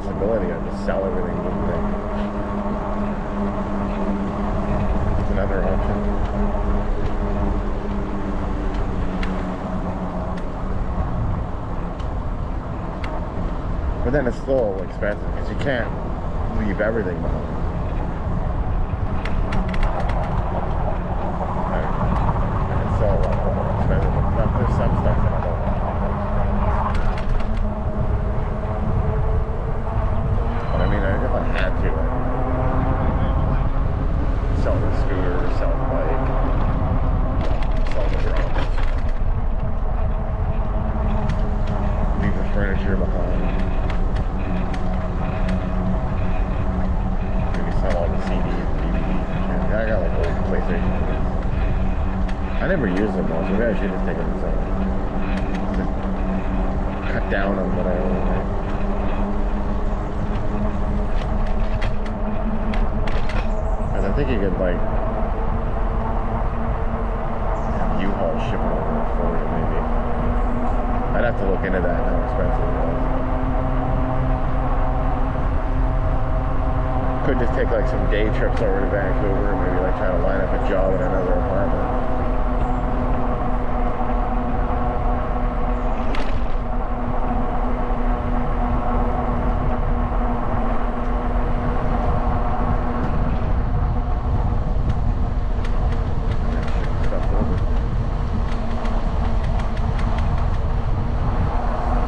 possibility of just sell everything and move there. It's another option. But then it's still expensive because you can't leave everything behind. And it's so expensive. There's some stuff that I don't want. But I mean, if I had to, I'd sell the scooter, sell the bike, sell the drums, leave the furniture behind. Sell all the CDs and DVDs. I got like old PlayStation games. I never use them though, so maybe I should just take them inside. Cut down on what I own, right? Because I think you could like have U-Haul ship it over for you maybe. I'd have to look into that, how expensive it was. Could just take like some day trips over to Vancouver and maybe like try to line up a job in another apartment.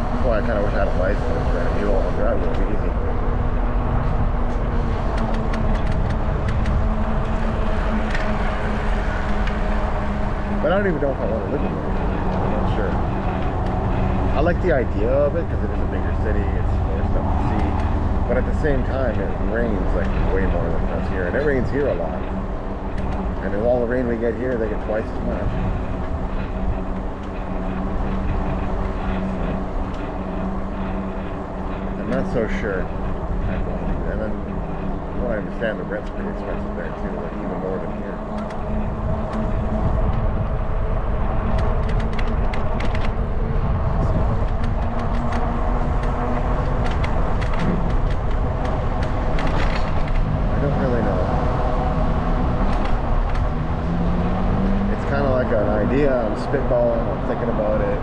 That's why I kind of wish I had a license, right? You all drive would be easy. But I don't even know if I want to live in there. I'm not sure. I like the idea of it because it is a bigger city. It's more stuff to see. But at the same time, it rains like way more than it does here. And it rains here a lot. And with all the rain we get here, they get twice as much. I'm not so sure. And then, from what I understand, the rent's pretty expensive there too, like even more than here. I'm spitballing, I'm thinking about it.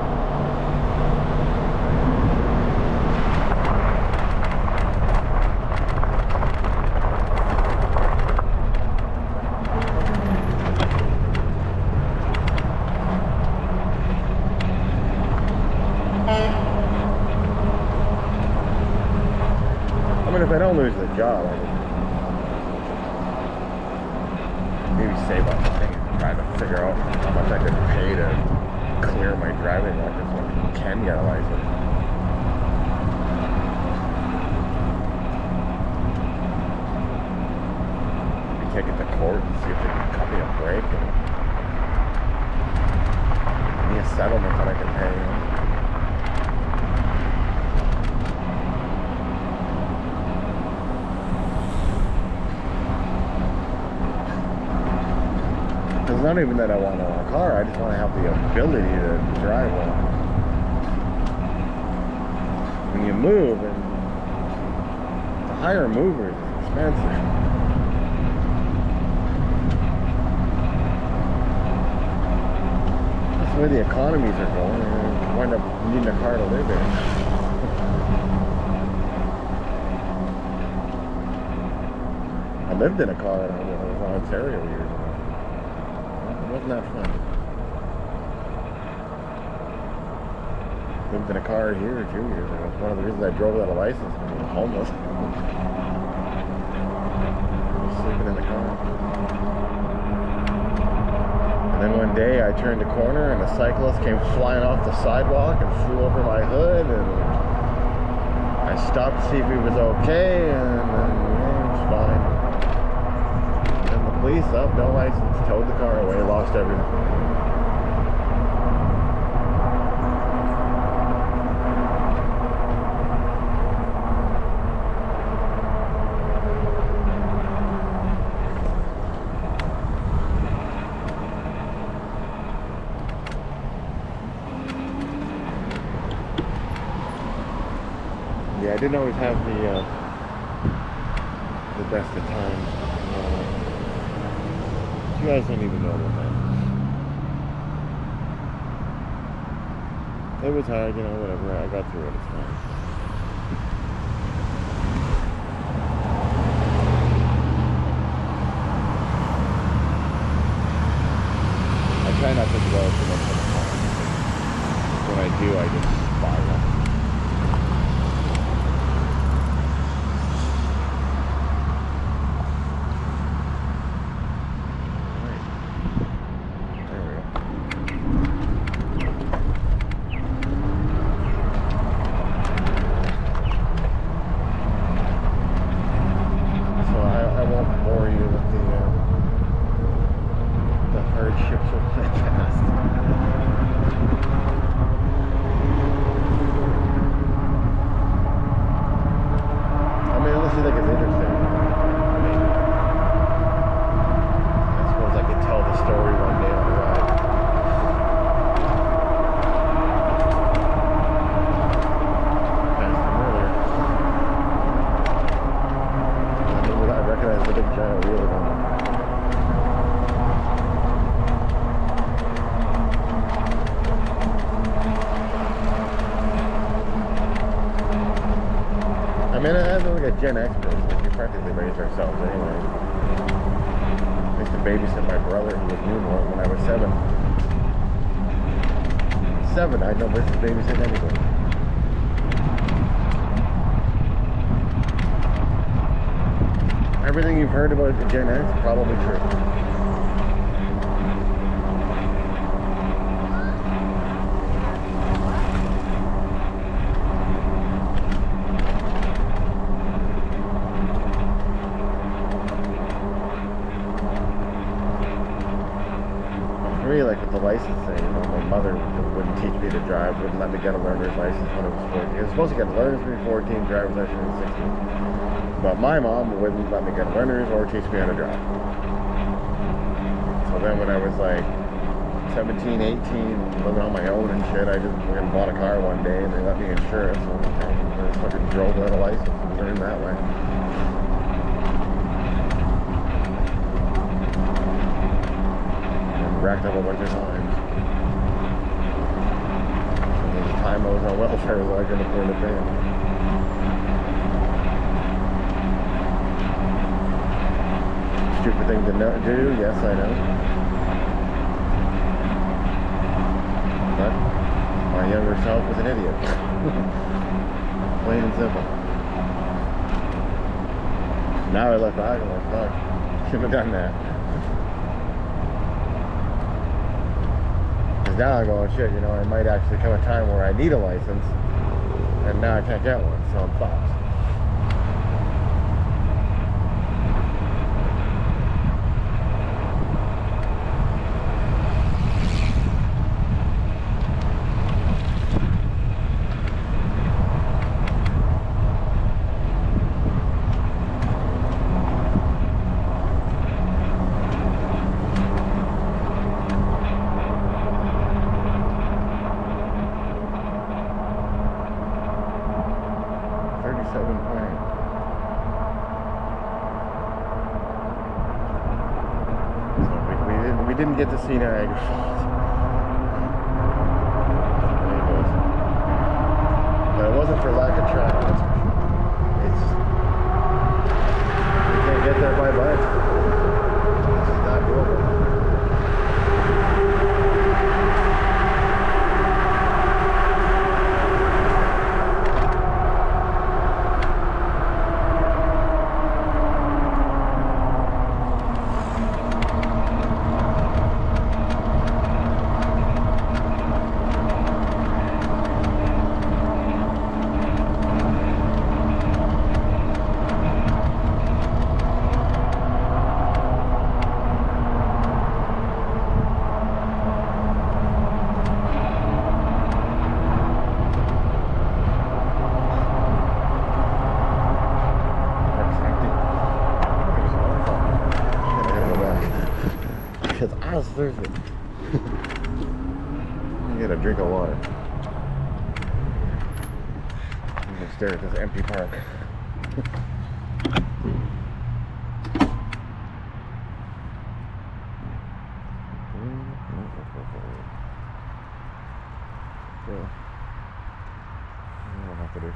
I mean, if I don't lose the job, I would maybe save up the thing and try to figure out how much I could pay to clear my driving license when you can get a license. Maybe take it to court and see if they can cut me a break and give me a settlement that I can pay. It's not even that I want a car, I just want to have the ability to drive one. When you move, and to hire movers is expensive. That's the way the economies are going, and you wind up needing a car to live in. I lived in a car when I was in Ontario years ago. Wasn't that fun? Lived in a car here 2 years ago. It's one of the reasons I drove without a license because I was homeless. Sleeping in the car. And then one day I turned a corner and a cyclist came flying off the sidewalk and flew over my hood, and I stopped to see if he was okay, and then it was fine. And the police, no license, towed the car away, lost everything. didn't always have the best of times. You guys don't even know about that. It was hard, you know, whatever. I got through it. It's fine. I try not to dwell too much on the phone. When I do, I just spiral. Gen X person, we practically raised ourselves anyway. I used to babysit my brother who was newborn when I was 7. 7, I had no business babysitting anybody. Everything you've heard about the Gen X is probably true. Like with the license thing, you know, my mother wouldn't teach me to drive, wouldn't let me get a learner's license when I was 14. I was supposed to get a learner's when I was 14, driver's license when I was 16. But my mom wouldn't let me get a learner's or teach me how to drive. So then when I was like 17, 18, living on my own and shit, I just went and bought a car one day and they let me insure it. So I just fucking drove without a license and learned that way. Racked up a bunch of times. And the time I was on welfare, so I couldn't afford to pay. Stupid thing to do, yes, I know. But my younger self was an idiot. Plain and simple. Now I look back and I'm like, fuck, shouldn't have done that. Now I'm going, shit, you know, I might actually come a time where I need a license, and now I can't get one, so I'm fucked. 7 point. So we didn't get to see Niagara Falls. But it wasn't for lack of trying, that's for sure. It's, you can't get there by bike. It's just not doable. Because I was thirsty. Get a drink of water. stare at this empty park. So, I don't know what to do.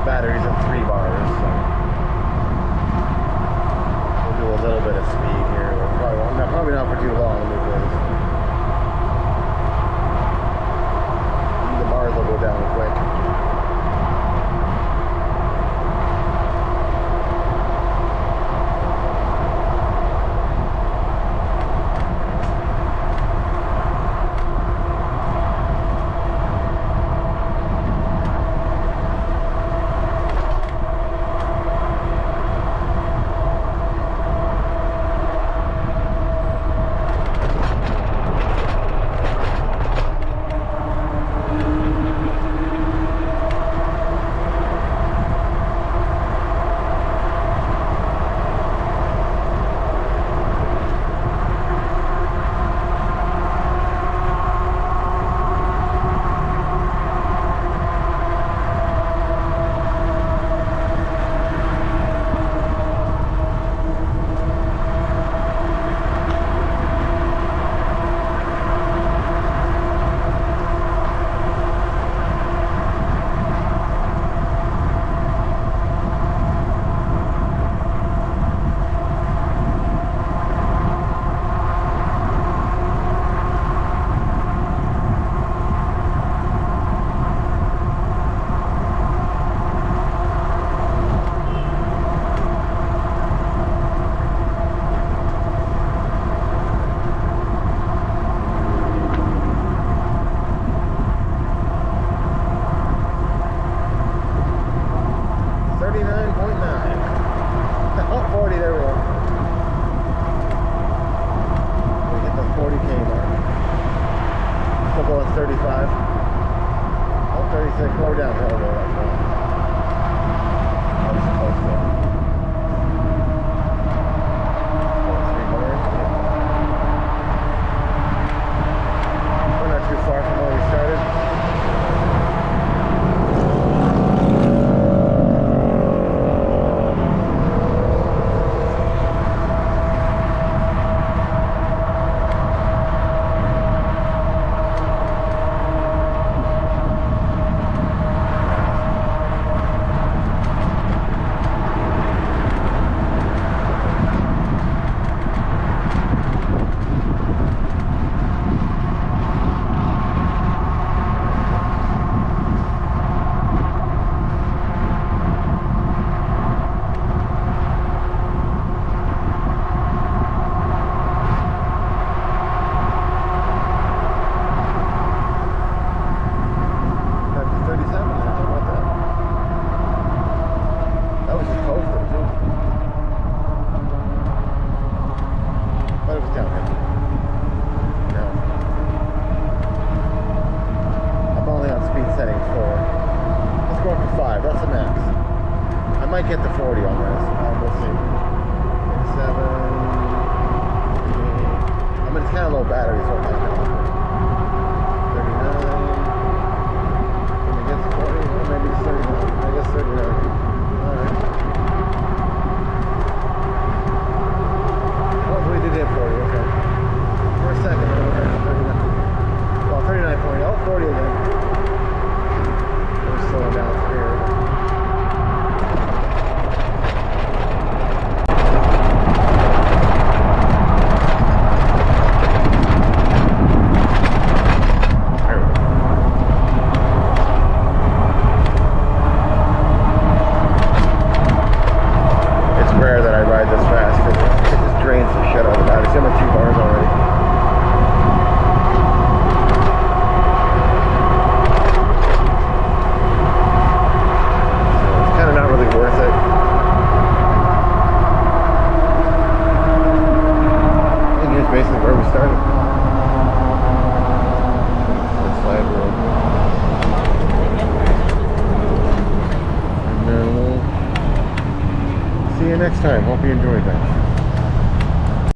Batteries at 3 bars, so we'll do a little bit of speed here. Probably not for too long because the bars will go down quick. might get to 40 on this. We'll see. 7, 8. I mean, it's kind of low battery, so it's not going to 39. When it gets to 40, well, maybe it's 39. I guess 39. Alright. Oh, we did hit 40, okay. For a second, okay, 39. Well, 39.0, 40 again. We're slowing down here. Basically where we started. It's slide road. And then we'll see you next time. Hope you enjoyed that.